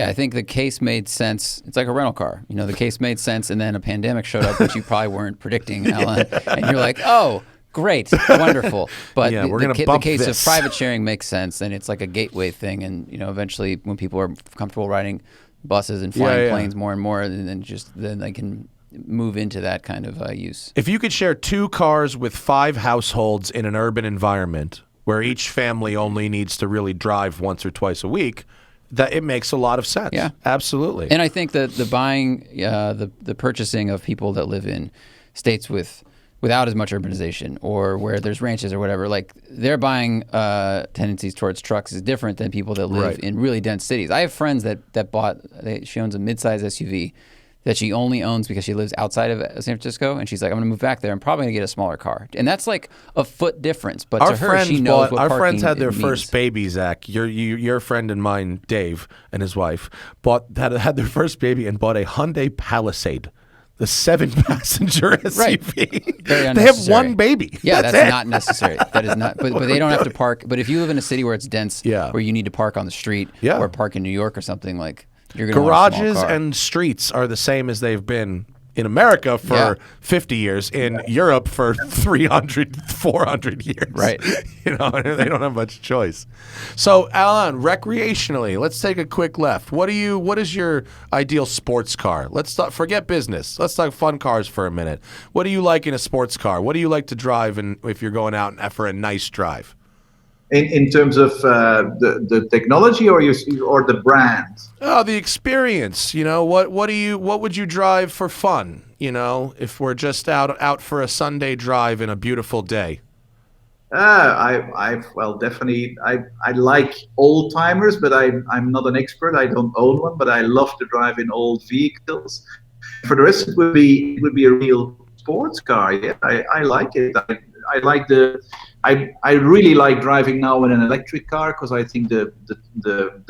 I think the case made sense. It's like a rental car. The case made sense, and then a pandemic showed up, which you probably weren't predicting, Alan. And you're like, oh, great, wonderful. But the case of private sharing makes sense, and it's like a gateway thing. And eventually, when people are comfortable riding buses and flying planes more and more, then they can move into that kind of use. If you could share 2 cars with 5 households in an urban environment where each family only needs to really drive once or twice a week, that it makes a lot of sense. Yeah, absolutely. And I think that the buying, the purchasing of people that live in states without as much urbanization or where there's ranches or whatever, like their buying tendencies towards trucks is different than people that live in really dense cities. I have friends that she owns a midsize SUV that she only owns because she lives outside of San Francisco, and she's like, I'm going to move back there. I'm probably going to get a smaller car, and that's like a foot difference. But to her, she knows what our friends had their means. first baby, Zach. Your friend and mine, Dave, and his wife had their first baby and bought a Hyundai Palisade, the 7-passenger SUV. Very they have one baby. Yeah, that's not necessary. That is not. But they don't have to park. But if you live in a city where it's dense, where you need to park on the street, or park in New York or something like. Garages and streets are the same as they've been in America for 50 years, in Europe for 300, 400 years. Right. They don't have much choice. So, Alain, recreationally, let's take a quick left. What is your ideal sports car? Forget business. Let's talk fun cars for a minute. What do you like in a sports car? What do you like to drive if you're going out for a nice drive? In terms of the technology or the brand? Oh, the experience. What would you drive for fun? If we're just out for a Sunday drive in a beautiful day. Definitely. I like old timers, but I'm not an expert. I don't own one, but I love to drive in old vehicles. For the rest, it would be a real sports car. Yeah, I like it. I really like driving now in an electric car because I think the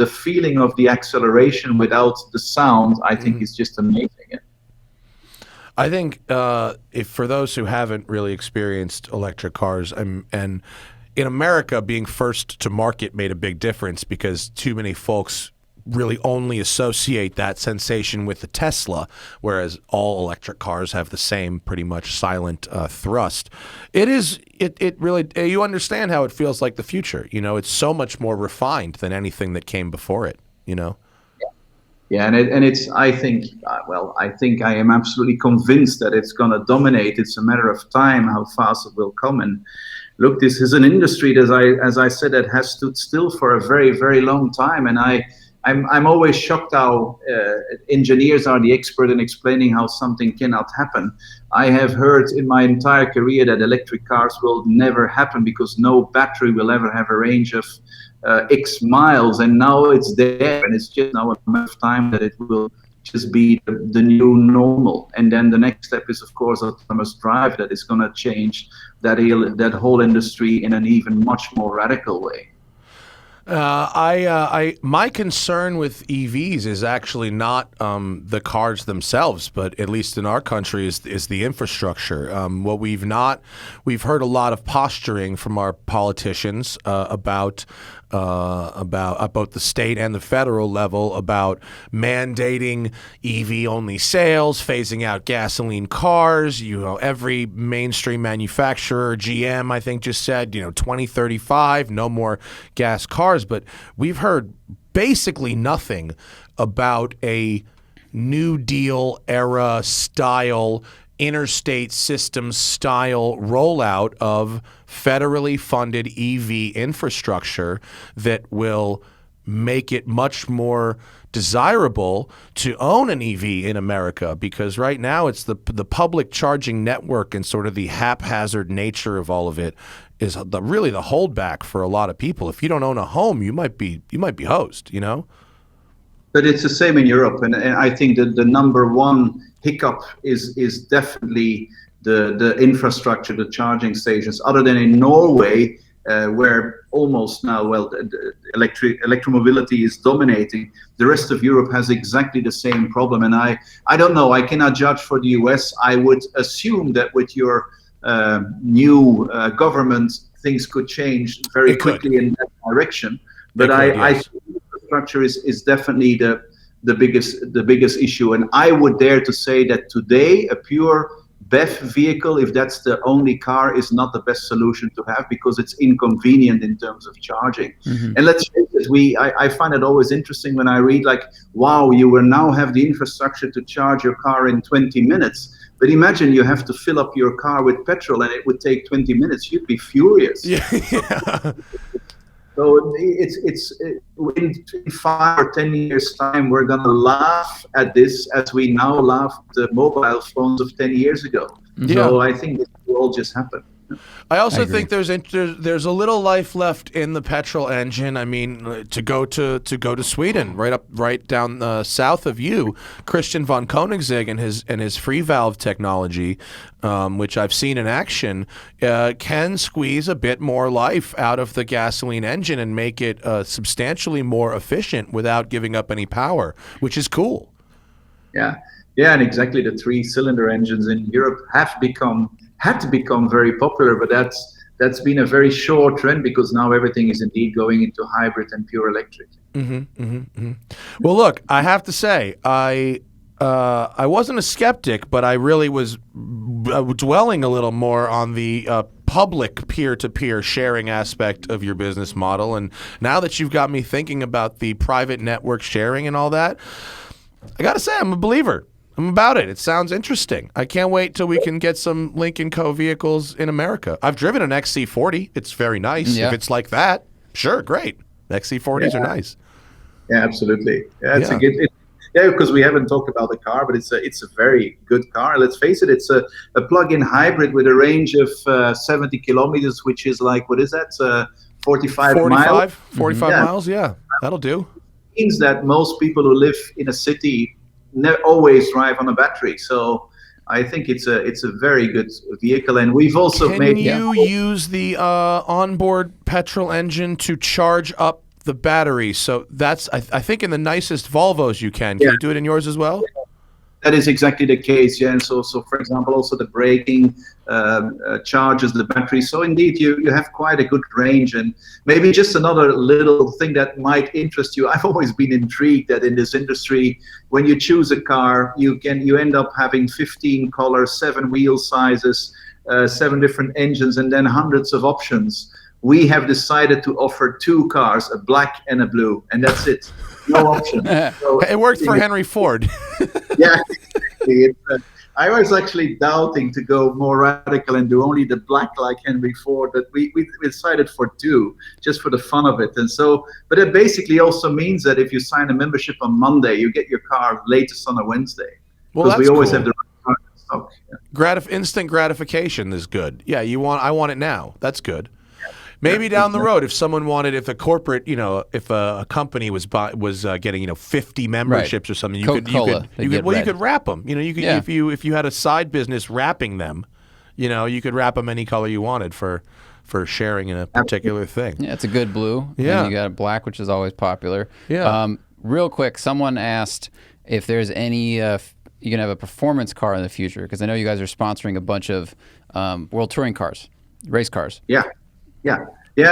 feeling of the acceleration without the sound, I think is just amazing. I think if for those who haven't really experienced electric cars, and in America, being first to market made a big difference because too many folks really only associate that sensation with the Tesla, whereas all electric cars have the same pretty much silent thrust. It really, you understand how it feels like the future. It's so much more refined than anything that came before it. Yeah, and it's. I think I am absolutely convinced that it's going to dominate. It's a matter of time how fast it will come. And look, this is an industry that, as I said, that has stood still for a very, very long time. And I'm always shocked how engineers are the expert in explaining how something cannot happen. I have heard in my entire career that electric cars will never happen because no battery will ever have a range of X miles, and now it's there, and it's just now a matter of time that it will just be the new normal. And then the next step is, of course, autonomous drive that is going to change that whole industry in an even much more radical way. My concern with EVs is actually not the cars themselves, but at least in our country is the infrastructure. We've heard a lot of posturing from our politicians about the state and the federal level about mandating EV only sales, phasing out gasoline cars. Every mainstream manufacturer, GM, I think, just said 2035, no more gas cars. But we've heard basically nothing about a New Deal era style, interstate system style rollout of federally funded EV infrastructure that will make it much more desirable to own an EV in America, because right now it's the public charging network and sort of the haphazard nature of all of it is really the holdback for a lot of people. If you don't own a home, you might be hosed, you know? But it's the same in Europe, and I think that the number one hiccup is definitely the infrastructure, the charging stations. Other than in Norway, where almost now, the electromobility is dominating, the rest of Europe has exactly the same problem. And I don't know, I cannot judge for the US. I would assume that with your new government, things could change very quickly in that direction. But I think infrastructure is definitely the biggest issue. And I would dare to say that today a pure BEV vehicle, if that's the only car, is not the best solution to have, because it's inconvenient in terms of charging. And let's face it, I find it always interesting when I read like, wow, you will now have the infrastructure to charge your car in 20 minutes. But imagine you have to fill up your car with petrol and it would take 20 minutes. You'd be furious. Yeah. So it's in 5 or 10 years time, we're going to laugh at this as we now laugh at the mobile phones of 10 years ago. So I think this will all just happen. I also think there's a little life left in the petrol engine. I mean, to go to Sweden, right down south of you, Christian von Koenigsegg and his free valve technology, which I've seen in action, can squeeze a bit more life out of the gasoline engine and make it substantially more efficient without giving up any power, which is cool. Yeah, and exactly, the 3-cylinder engines in Europe had to become very popular, but that's been a very short trend, because now everything is indeed going into hybrid and pure electric. Well, look, I have to say, I wasn't a skeptic, but I really was dwelling a little more on the public peer-to-peer sharing aspect of your business model. And now that you've got me thinking about the private network sharing and all that, I got to say, I'm a believer. I'm about it. It sounds interesting. I can't wait till we can get some Lynk & Co vehicles in America. I've driven an XC40. It's very nice. Yeah. If it's like that, sure, great. XC40s are nice. Yeah, absolutely. Yeah, it's a good. Because we haven't talked about the car, but it's a very good car. Let's face it, it's a plug-in hybrid with a range of 70 kilometers, which is like, what is that? 45 miles. 45 miles. Yeah, that'll do. It means that most people who live in a city always drive on a battery. So I think it's a very good vehicle, and we've also Can you use the onboard petrol engine to charge up the battery? So that's I think in the nicest Volvos you can. Can you do it in yours as well? That is exactly the case, yeah. And so for example, also the braking charges the battery. So indeed, you have quite a good range. And maybe just another little thing that might interest you. I've always been intrigued that in this industry, when you choose a car, you end up having 15 colors, 7 wheel sizes, 7 different engines, and then hundreds of options. We have decided to offer 2 cars, a black and a blue, and that's it. No option. So it worked for Henry Ford. Yeah, exactly. I was actually doubting to go more radical and do only the black like Henry Ford, but we decided for 2, just for the fun of it. And so, but it basically also means that if you sign a membership on Monday, you get your car latest on a Wednesday. Well, because we always cool. have the right car in stock. Yeah. Instant gratification is good. Yeah, I want it now. That's good. Maybe down the road, if someone wanted, if a corporate, if a company was getting 50 memberships or something, you could wrap them. If you had a side business wrapping them, you could wrap them any color you wanted for sharing in a particular thing. Yeah, it's a good blue. Yeah, and you got a black, which is always popular. Yeah. Real quick, someone asked if there's any you can have a performance car in the future, because I know you guys are sponsoring a bunch of world touring cars, race cars. Yeah,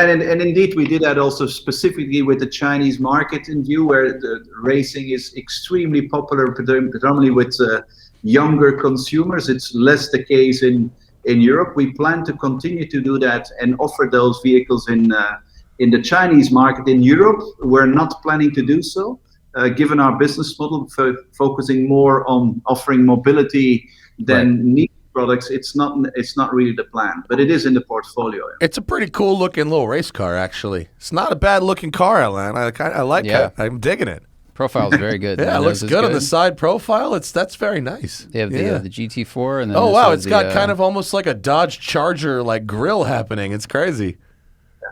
and indeed we did that also specifically with the Chinese market in view, where the racing is extremely popular, predominantly with younger consumers. It's less the case in Europe. We plan to continue to do that and offer those vehicles in the Chinese market. In Europe, we're not planning to do so, given our business model, focusing more on offering mobility than need products, it's not really the plan, but it is in the portfolio. It's a pretty cool looking little race car, actually. It's not a bad looking car, Alain. I like it. I'm digging it. Profile's very good. Yeah, it looks good on the side profile. That's very nice. They have the GT4 and then It's got kind of almost like a Dodge Charger like grill happening. It's crazy.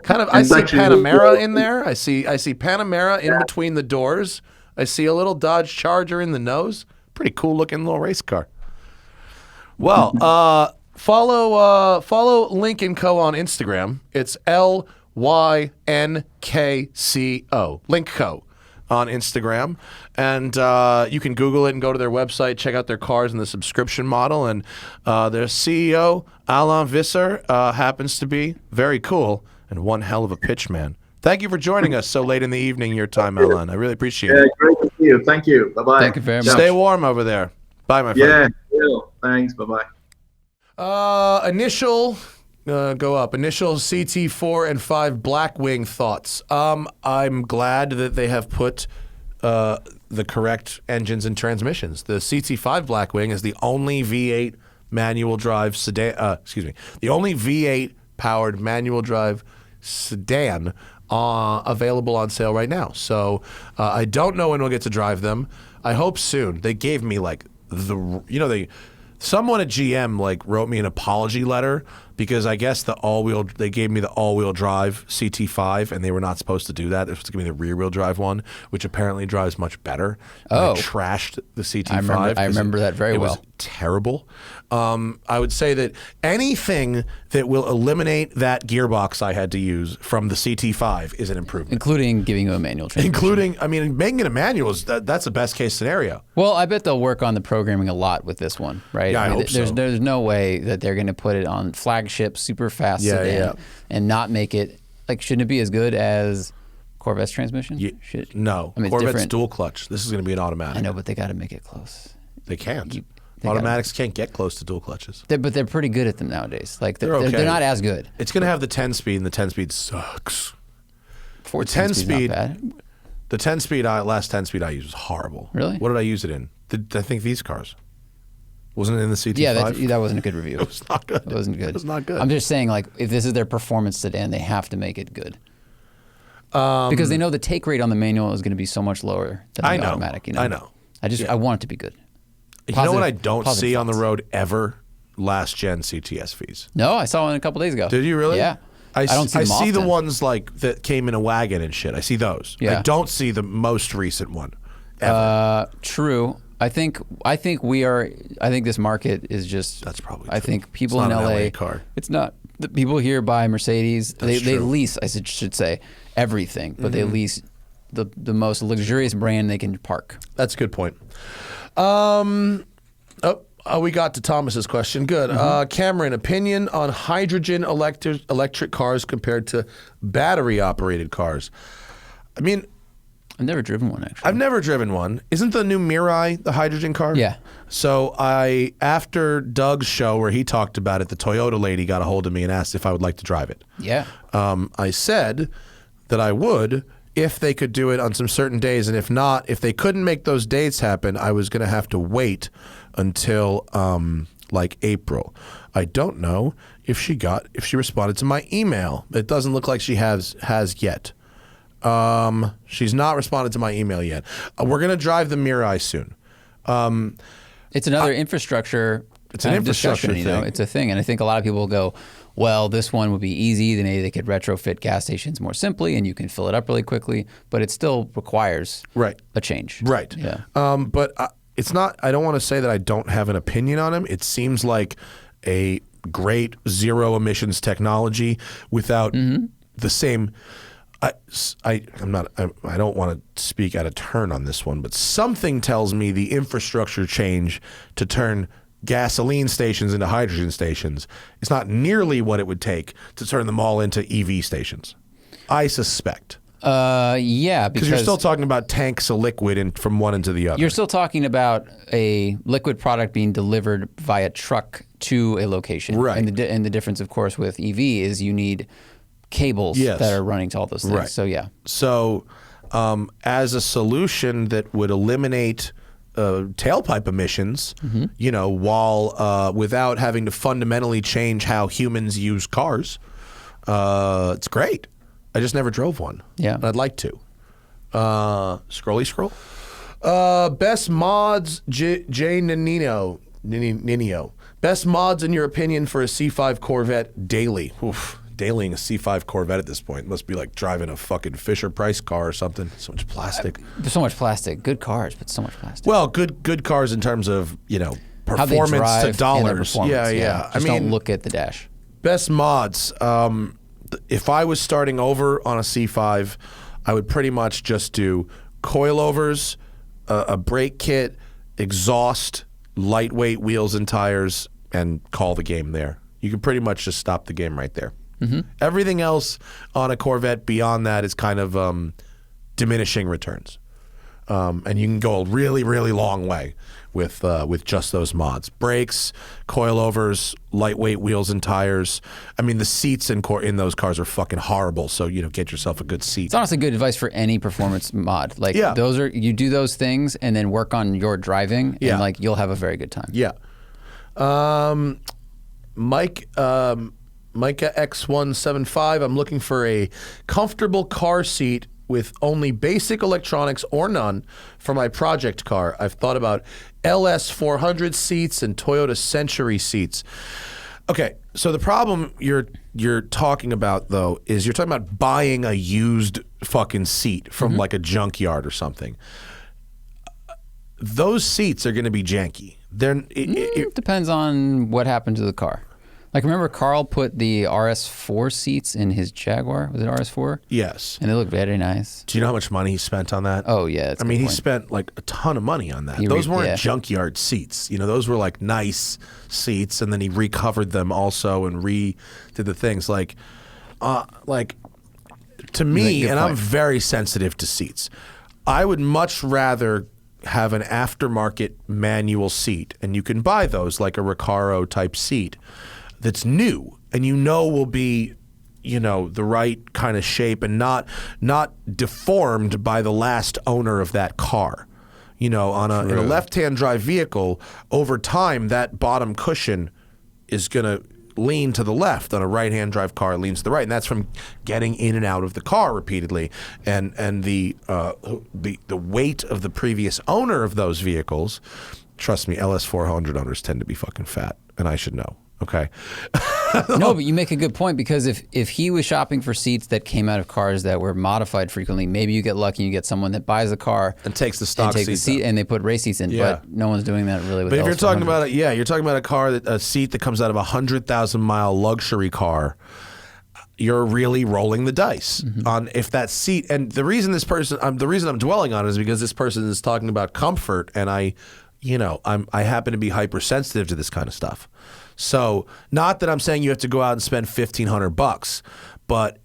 Kind of. I see Panamera in there. I see Panamera in between the doors. I see a little Dodge Charger in the nose. Pretty cool looking little race car. Well, follow Lynk Co on Instagram. It's LYNKCO. Lynk Co on Instagram, and you can Google it and go to their website, check out their cars and the subscription model. And their CEO, Alain Visser, happens to be very cool and one hell of a pitch man. Thank you for joining us so late in the evening, your time, Alain. I really appreciate it. Great to see you. Thank you. Bye-bye. Thank you very much. Stay warm over there. Bye, my friend. Yeah, thanks. Bye-bye. Initial CT4 and 5 Blackwing thoughts. I'm glad that they have put the correct engines and transmissions. The CT5 Blackwing is the only V8 manual drive sedan. The only V8 powered manual drive sedan available on sale right now. So I don't know when we'll get to drive them. I hope soon. They gave me like someone at GM like wrote me an apology letter because I guess they gave me the all-wheel drive CT5 and they were not supposed to do that. They're supposed to give me the rear-wheel drive one, which apparently drives much better. Oh. I trashed the CT5. I remember that very well. It was terrible. I would say that anything that will eliminate that gearbox I had to use from the CT5 is an improvement. Including giving you a manual transmission. Making it a manual, that's the best case scenario. Well, I bet they'll work on the programming a lot with this one, right? Yeah, I hope so. There's no way that they're going to put it on flagship, super fast sedan and not make it, shouldn't it be as good as Corvette's transmission? No. Corvette's different. Dual clutch. This is going to be an automatic. I know, but they got to make it close. They can't. Automatics can't get close to dual clutches. But they're pretty good at them nowadays. They're okay. They're not as good. It's going to have the 10-speed, and the 10-speed sucks. The 10-speed, not bad. The 10-speed, last 10-speed I used was horrible. Really? What did I use it in? I think these cars. Wasn't it in the CT5? Yeah, that wasn't a good review. It was not good. It wasn't good. It was not good. I'm just saying, if this is their performance sedan, they have to make it good. Because they know the take rate on the manual is going to be so much lower than the automatic. I know. I want it to be good. You know what I don't see on the road ever? Last gen CTSVs. No, I saw one a couple days ago. Did you really? Yeah. I don't see them I see the often. ones that came in a wagon and shit. I see those. Yeah. I don't see the most recent one. Ever. True. I think this market is just. That's probably. I true. think people it's in not an LA. LA car. It's not. The people here buy Mercedes. They true. lease. I should say everything, but they lease the most luxurious brand they can park. That's a good point. We got to Thomas's question. Good. Cameron, opinion on hydrogen electric cars compared to battery-operated cars. I mean, I've never driven one, actually. I've never driven one. Isn't the new Mirai the hydrogen car? Yeah. So after Doug's show where he talked about it, the Toyota lady got a hold of me and asked if I would like to drive it. Yeah. I said that I would if they could do it on some certain days, and if not, if they couldn't make those dates happen, I was going to have to wait until April. I don't know if she responded to my email. It doesn't look like she has yet. She's not responded to my email yet. We're going to drive the Mirai soon. It's another infrastructure. It's an infrastructure discussion, thing. It's a thing, and I think a lot of people will go, well, this one would be easy. Then maybe they could retrofit gas stations more simply, and you can fill it up really quickly. But it still requires a change. Right. Yeah. But it's not. I don't want to say that I don't have an opinion on him. It seems like a great zero emissions technology without the same. I don't want to speak out of turn on this one, but something tells me the infrastructure change to turn gasoline stations into hydrogen stations is not nearly what it would take to turn them all into EV stations. I suspect. Yeah, because you're still talking about tanks of liquid from one into the other. You're still talking about a liquid product being delivered via truck to a location. Right. And the difference, of course, with EV is you need cables that are running to all those things. Right. So, yeah. So as a solution that would eliminate tailpipe emissions, while without having to fundamentally change how humans use cars. It's great. I just never drove one. Yeah. I'd like to. Scrolly scroll. Best mods, Jay Nino. Best mods in your opinion for a C5 Corvette daily. Oof. Dailying a C5 Corvette at this point must be like driving a fucking Fisher-Price car or something. So much plastic. There's so much plastic. Good cars, but so much plastic. Well, good cars in terms of, How they performance drive to and their dollars. performance, Yeah. Just don't look at the dash. Best mods. If I was starting over on a C5, I would pretty much just do coilovers, a brake kit, exhaust, lightweight wheels and tires, and call the game there. You can pretty much just stop the game right there. Everything else on a Corvette beyond that is kind of diminishing returns. And you can go a really, really long way with just those mods. Brakes, coilovers, lightweight wheels and tires. I mean, the seats in those cars are fucking horrible, so, get yourself a good seat. It's honestly good advice for any performance mod. Like, you do those things and then work on your driving, and, you'll have a very good time. Yeah. Micah X175, I'm looking for a comfortable car seat with only basic electronics or none for my project car. I've thought about LS400 seats and Toyota Century seats. Okay, so the problem you're talking about, though, is you're talking about buying a used fucking seat from like a junkyard or something. Those seats are going to be janky. It depends on what happened to the car. Like, remember Carl put the RS4 seats in his Jaguar? Was it RS4? Yes. And they look very nice. Do you know how much money he spent on that? Oh, yeah. I mean, he spent like a ton of money on that. Those weren't junkyard seats. Those were like nice seats, and then he recovered them also and redid the things. To me, and I'm very sensitive to seats, I would much rather have an aftermarket manual seat, and you can buy those like a Recaro type seat that's new and will be, the right kind of shape and not deformed by the last owner of that car. In a left-hand drive vehicle, over time that bottom cushion is going to lean to the left. On a right-hand drive car, it leans to the right, and that's from getting in and out of the car repeatedly. And the weight of the previous owner of those vehicles, trust me, LS400 owners tend to be fucking fat, and I should know. Okay. No, but you make a good point, because if he was shopping for seats that came out of cars that were modified frequently, maybe you get lucky and you get someone that buys a car and takes the stock seat and they put race seats in. But no one's doing that really with. But if you're talking about you're talking about a seat that comes out of a 100,000-mile luxury car. You're really rolling the dice on if that seat. And the reason I'm dwelling on it is because this person is talking about comfort, and I happen to be hypersensitive to this kind of stuff. So, not that I'm saying you have to go out and spend $1,500, but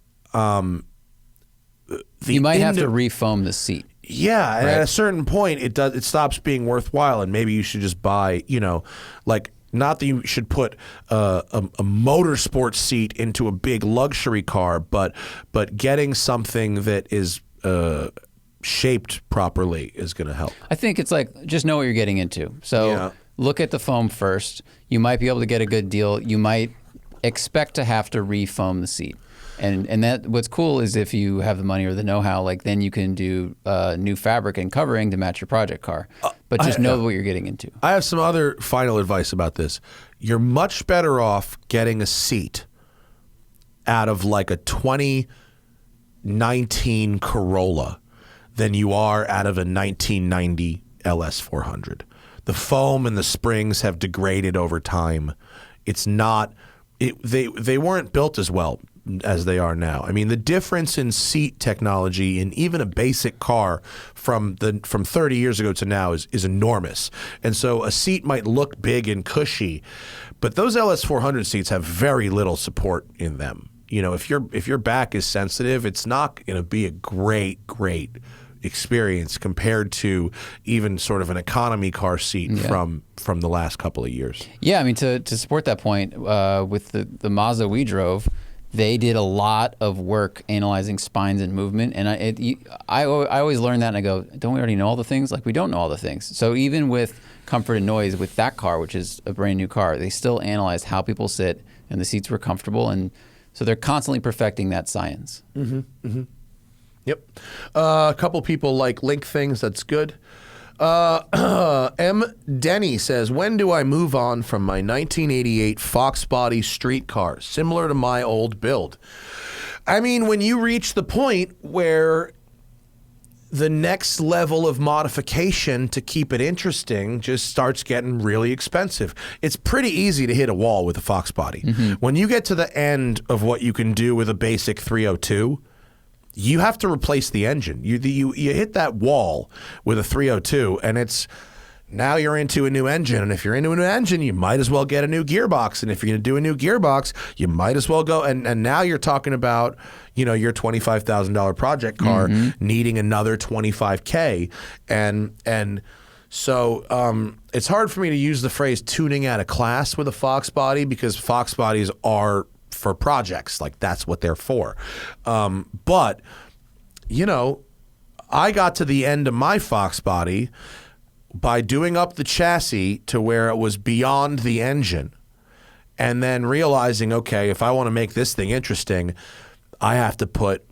you might have to refoam the seat. Yeah, and at a certain point, it stops being worthwhile, and maybe you should just buy, not that you should put a motorsport seat into a big luxury car, but getting something that is shaped properly is going to help. I think it's like, just know what you're getting into. So look at the foam first. You might be able to get a good deal. You might expect to have to refoam the seat. And that what's cool is if you have the money or the know-how, then you can do new fabric and covering to match your project car. But just know what you're getting into. I have some other final advice about this. You're much better off getting a seat out of like a 2019 Corolla than you are out of a 1990 LS400. The foam and the springs have degraded over time. It's not. They weren't built as well as they are now. I mean, the difference in seat technology in even a basic car from 30 years ago to now is enormous. And so a seat might look big and cushy, but those LS400 seats have very little support in them. If your back is sensitive, it's not going to be a great experience compared to even sort of an economy car seat from the last couple of years. Yeah, I mean, to support that point, with the Mazda we drove, they did a lot of work analyzing spines and movement. And I always learn that and I go, don't we already know all the things? Like, we don't know all the things. So even with comfort and noise with that car, which is a brand new car, they still analyzed how people sit and the seats were comfortable. And so they're constantly perfecting that science. Yep. A couple people like Lynk things. That's good. M. Denny says, when do I move on from my 1988 Fox body street car, similar to my old build? I mean, when you reach the point where the next level of modification to keep it interesting just starts getting really expensive. It's pretty easy to hit a wall with a Fox body. When you get to the end of what you can do with a basic 302, you have to replace the engine. You hit that wall with a 302, and it's now you're into a new engine. And if you're into a new engine, you might as well get a new gearbox. And if you're going to do a new gearbox, you might as well go. And now you're talking about, your $25,000 project car needing another $25K. And so it's hard for me to use the phrase tuning out of class with a Fox body, because Fox bodies are for projects. Like, that's what they're for. But, I got to the end of my Fox body by doing up the chassis to where it was beyond the engine, and then realizing, okay, if I want to make this thing interesting, I have to put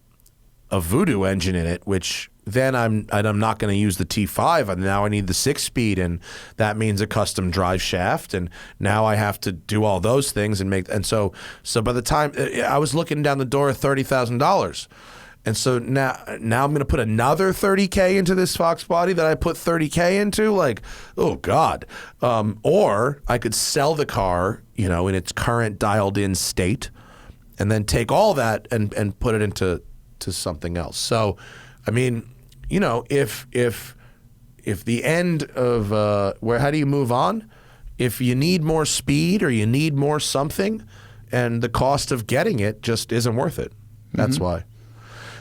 a Voodoo engine in it, which then I'm not going to use the T5, and now I need the 6-speed, and that means a custom drive shaft, and now I have to do all those things and so by the time I was looking down the door at $30,000. And so now I'm going to put another $30K into this Fox body that I put $30K into. Like, oh God! Or I could sell the car, in its current dialed-in state, and then take all that and put it into something else. So, I mean, if the end of how do you move on? If you need more speed or you need more something, and the cost of getting it just isn't worth it. That's why.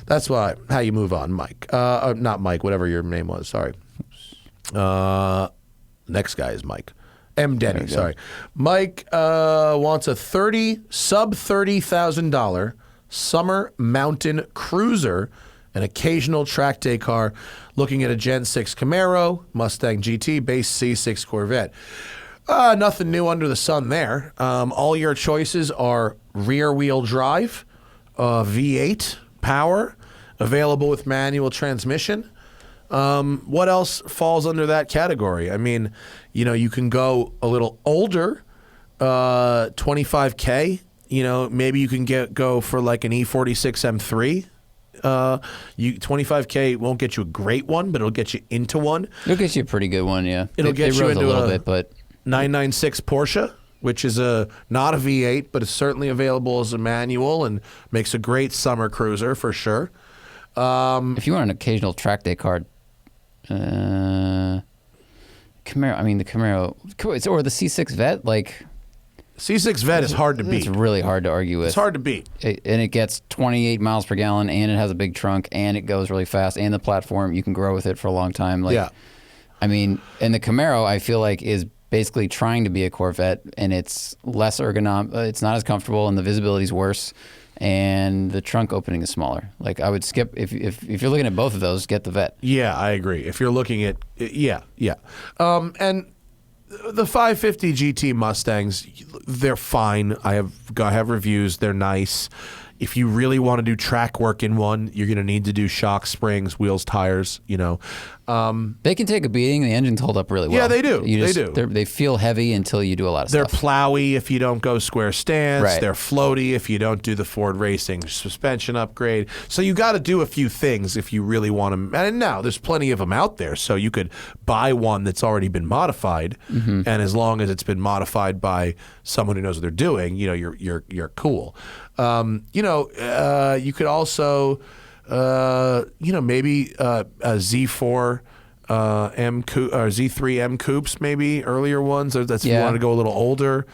That's how you move on, Mike. Not Mike, whatever your name was. Sorry. Next guy is Mike. M. Denny, sorry. Mike wants a sub $30,000 summer mountain cruiser, an occasional track day car, looking at a Gen 6 Camaro, Mustang GT, base C6 Corvette. Nothing new under the sun there. All your choices are rear-wheel drive, V8 power, available with manual transmission. What else falls under that category? I mean, you can go a little older, 25K. Maybe you can go for like an E46 M3. 25K won't get you a great one, but it'll get you into one. It'll get you a pretty good one, yeah. It'll get you into a little bit, but 996 Porsche, which is not a V8, but is certainly available as a manual and makes a great summer cruiser for sure. If you want an occasional track day car, Camaro. I mean, the Camaro or the C6 Vet, like. C6 Vet is hard to beat. It's really hard to argue with. It's hard to beat. And it gets 28 miles per gallon, and it has a big trunk, and it goes really fast, and the platform, you can grow with it for a long time. Like, yeah. I mean, and the Camaro, I feel like, is basically trying to be a Corvette, and it's less ergonomic. It's not as comfortable, and the visibility's worse, and the trunk opening is smaller. Like, I would skip, if you're looking at both of those, get the Vet. Yeah, I agree. If you're looking at, yeah. And the 550 GT Mustangs, they're fine. I have reviews. They're nice. If you really want to do track work in one, you're going to need to do shock, springs, wheels, tires, They can take a beating. The engines hold up really well. Yeah, they do. They do. They feel heavy until you do a lot of They're stuff. They're plowy if you don't go square stance. Right. They're floaty if you don't do the Ford Racing suspension upgrade. So you got to do a few things if you really want to. And now there's plenty of them out there. So you could buy one that's already been modified, and as long as it's been modified by someone who knows what they're doing, you're cool. You could also, maybe a Z4 M coupe or Z3 M coupes, maybe earlier ones. That's if you want to go a little older.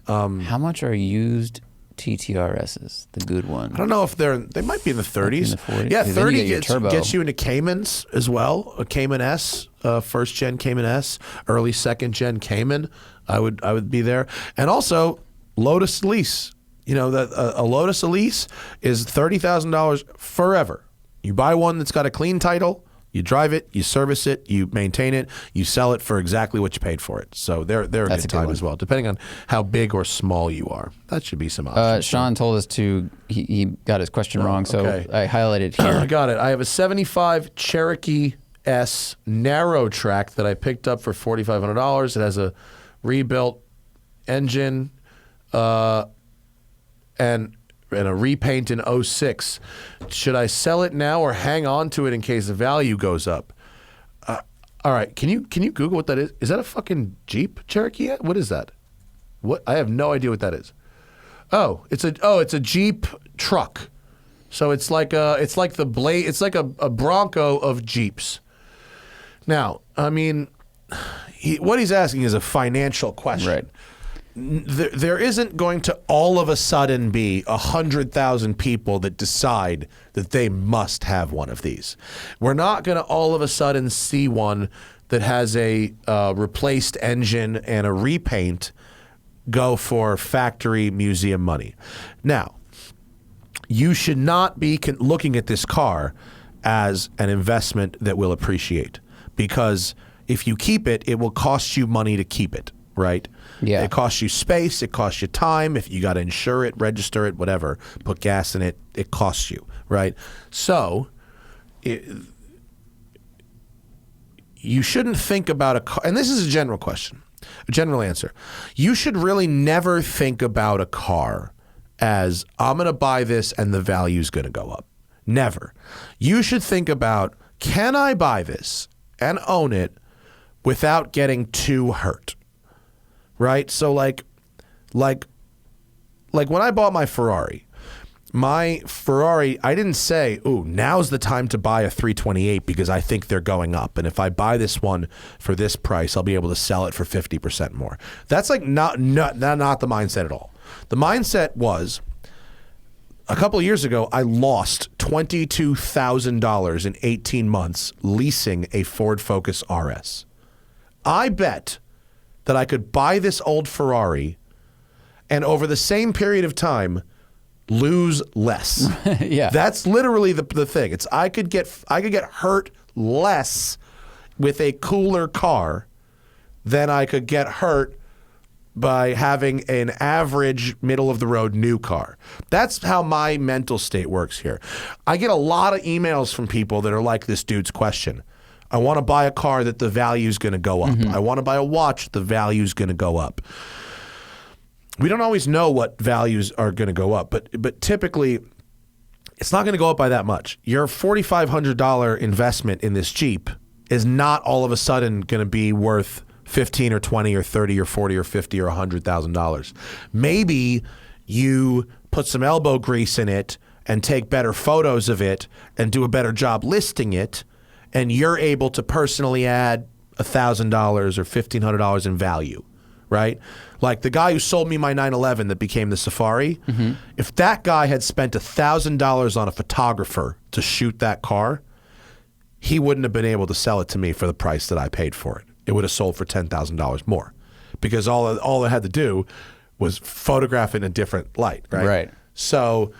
How much are used TTRSs, the good one? I don't know if they might be in the 30s. In the 40s. Yeah, 30 you gets you into Caymans as well. A Cayman S, first gen Cayman S, early second gen Cayman. I would be there, and also Lotus Lease. You know, that a Lotus Elise is $30,000 forever. You buy one that's got a clean title, you drive it, you service it, you maintain it, you sell it for exactly what you paid for it. So they're a good time as well, depending on how big or small you are. That should be some options. Sean told us he got his question wrong, so okay. I highlighted it here. I got it. I have a 75 Cherokee S narrow track that I picked up for $4,500. It has a rebuilt engine and a repaint in 06. Should I sell it now or hang on to it in case the value goes up? All right, can you Google what that is? Is that a fucking Jeep Cherokee? What is that? What? I have no idea what that is. It's a Jeep truck. So it's like a Bronco of Jeeps. Now, I mean, what he's asking is a financial question. Right. There isn't going to all of a sudden be 100,000 people that decide that they must have one of these. We're not going to all of a sudden see one that has a replaced engine and a repaint go for factory museum money. Now, you should not be looking at this car as an investment that will appreciate, because if you keep it, it will cost you money to keep it, right? Yeah. It costs you space, it costs you time. If you got to insure it, register it, whatever, put gas in it, it costs you, right? So you shouldn't think about a car, and this is a general question, a general answer. You should really never think about a car as, I'm going to buy this and the value's going to go up. Never. You should think about, can I buy this and own it without getting too hurt? Right? So like when I bought my Ferrari, I didn't say, ooh, now's the time to buy a 328 because I think they're going up. And if I buy this one for this price, I'll be able to sell it for 50% more. That's like not the mindset at all. The mindset was, a couple of years ago, I lost $22,000 in 18 months leasing a Ford Focus RS. I bet that I could buy this old Ferrari and over the same period of time lose less. Yeah. That's literally the thing. It's I could get hurt less with a cooler car than I could get hurt by having an average middle of the road new car. That's how my mental state works here. I get a lot of emails from people that are like this dude's question. I want to buy a car that the value is going to go up. Mm-hmm. I want to buy a watch, the value is going to go up. We don't always know what values are going to go up, but typically it's not going to go up by that much. Your $4,500 investment in this Jeep is not all of a sudden going to be worth 15 or 20 or 30 or 40 or 50 or $100,000. Maybe you put some elbow grease in it and take better photos of it and do a better job listing it, and you're able to personally add $1,000 or $1,500 in value, right? Like the guy who sold me my 911 that became the Safari, mm-hmm. If that guy had spent $1,000 on a photographer to shoot that car, he wouldn't have been able to sell it to me for the price that I paid for it. It would have sold for $10,000 more, because all I had to do was photograph it in a different light, right? Right. So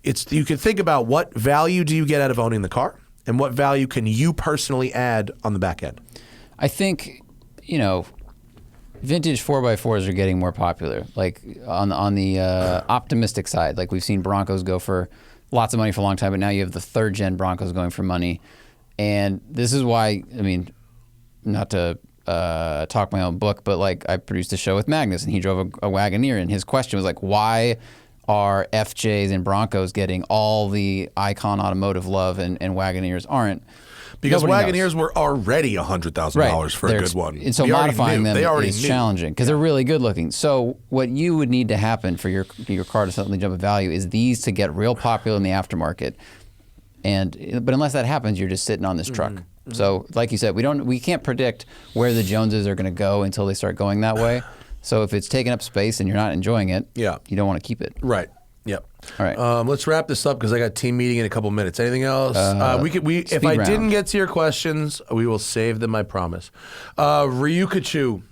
you can think about what value do you get out of owning the car, and what value can you personally add on the back end? I think, vintage 4x4s are getting more popular. Like on the optimistic side, like we've seen Broncos go for lots of money for a long time, but now you have the third gen Broncos going for money. And this is why, not to talk my own book, but like I produced a show with Magnus and he drove a Wagoneer, and his question was like, why are FJs and Broncos getting all the icon automotive love and Wagoneers aren't? Because Nobody Wagoneers were already $100,000 for a good one. And so modifying them is challenging because they're really good looking. So what you would need to happen for your car to suddenly jump in value is these to get real popular in the aftermarket. But unless that happens, you're just sitting on this truck. Mm-hmm. So like you said, we can't predict where the Joneses are going to go until they start going that way. So if it's taking up space and you're not enjoying it, you don't want to keep it. Right. Yep. All right. Let's wrap this up because I got team meeting in a couple minutes. Anything else? If I didn't get to your questions, we will save them. I promise. Ryukachu,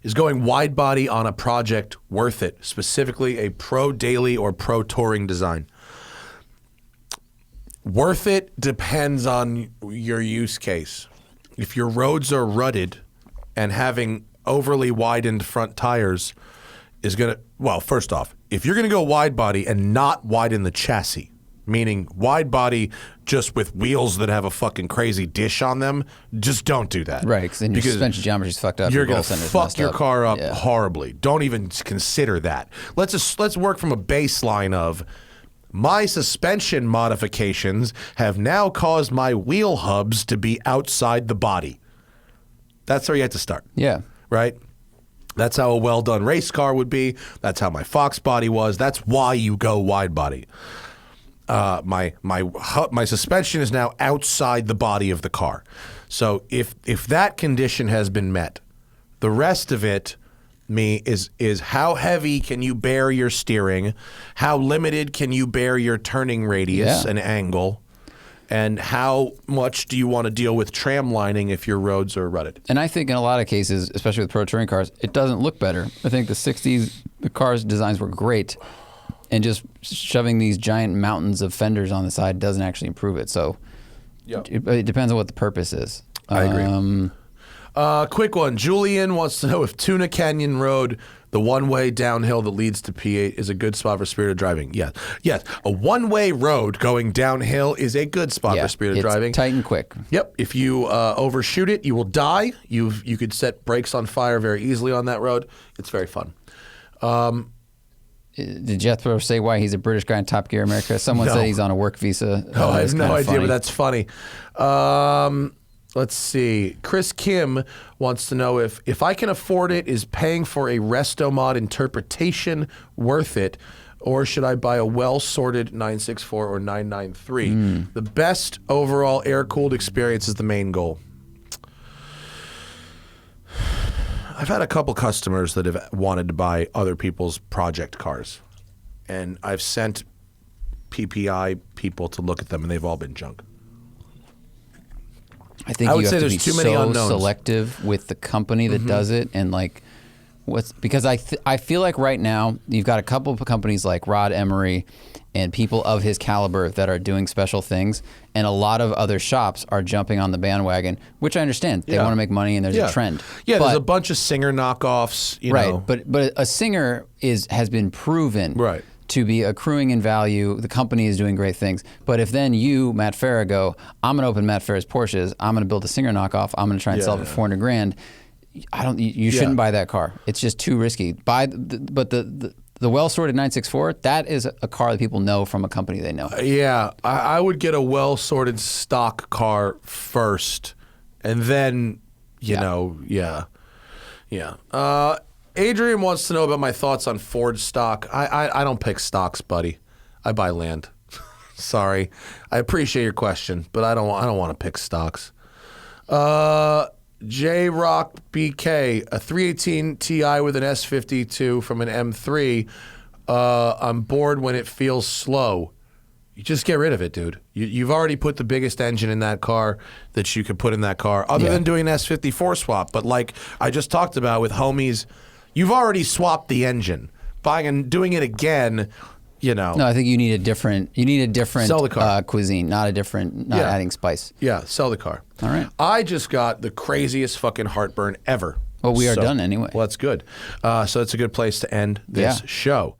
Is going wide body on a project worth it? Specifically, a pro daily or pro touring design. Worth it depends on your use case. If your roads are rutted and having overly widened front tires is going to, well, first off, if you're going to go wide body and not widen the chassis, meaning wide body just with wheels that have a fucking crazy dish on them, just don't do that. Right, because then your suspension geometry's fucked up. You're going to fuck your car up horribly. Don't even consider that. Let's work from a baseline of my suspension modifications have now caused my wheel hubs to be outside the body. That's where you have to start. Yeah. Right? That's how a well-done race car would be. That's how my Fox body was. That's why you go wide body. My suspension is now outside the body of the car. So if that condition has been met, the rest of it is how heavy can you bear your steering, how limited can you bear your turning radius and angle, and how much do you want to deal with tram lining if your roads are rutted. And I think in a lot of cases, especially with pro touring cars, it doesn't look better. I think the 60s, the cars' designs were great, and just shoving these giant mountains of fenders on the side doesn't actually improve it. So it depends on what the purpose is. I agree. Quick one. Julian wants to know if Tuna Canyon Road, the one-way downhill that leads to P8, is a good spot for spirited driving. Yes. Yes. A one-way road going downhill is a good spot for spirited driving. Tight and quick. Yep. If you overshoot it, you will die. You could set brakes on fire very easily on that road. It's very fun. Did Jethro say why he's a British guy in Top Gear America? Someone said he's on a work visa. No, I have no idea, but that's funny. Let's see. Chris Kim wants to know if I can afford it, is paying for a resto mod interpretation worth it, or should I buy a well-sorted 964 or 993? The best overall air-cooled experience is the main goal. I've had a couple customers that have wanted to buy other people's project cars, and I've sent PPI people to look at them, and they've all been junk. I think you have to be so selective with the company that does it, and like because I feel like right now you've got a couple of companies like Rod Emery and people of his caliber that are doing special things, and a lot of other shops are jumping on the bandwagon, which I understand. They want to make money, and there's a trend. Yeah, there's a bunch of Singer knockoffs. You know. But a Singer has been proven to be accruing in value. The company is doing great things. But if then you, Matt Farah, go, I'm going to open Matt Farah's Porsches, I'm going to build a Singer knockoff, I'm going to try and sell it for $400,000. You shouldn't buy that car. It's just too risky. But the well-sorted 964, that is a car that people know from a company they know. Yeah, I would get a well-sorted stock car first, and then, you know, Adrian wants to know about my thoughts on Ford stock. I don't pick stocks, buddy. I buy land. Sorry. I appreciate your question, but I don't want to pick stocks. J Rock BK, a 318 Ti with an S52 from an M3. I'm bored when it feels slow. You just get rid of it, dude. You've already put the biggest engine in that car that you could put in that car, other than doing an S54 swap. But like I just talked about with homies, you've already swapped the engine. Buying and doing it again, you know. No, I think you need a different sell the car. Cuisine, not adding spice. Yeah, sell the car. All right. I just got the craziest fucking heartburn ever. Well, we are done anyway. Well, that's good. So it's a good place to end this show.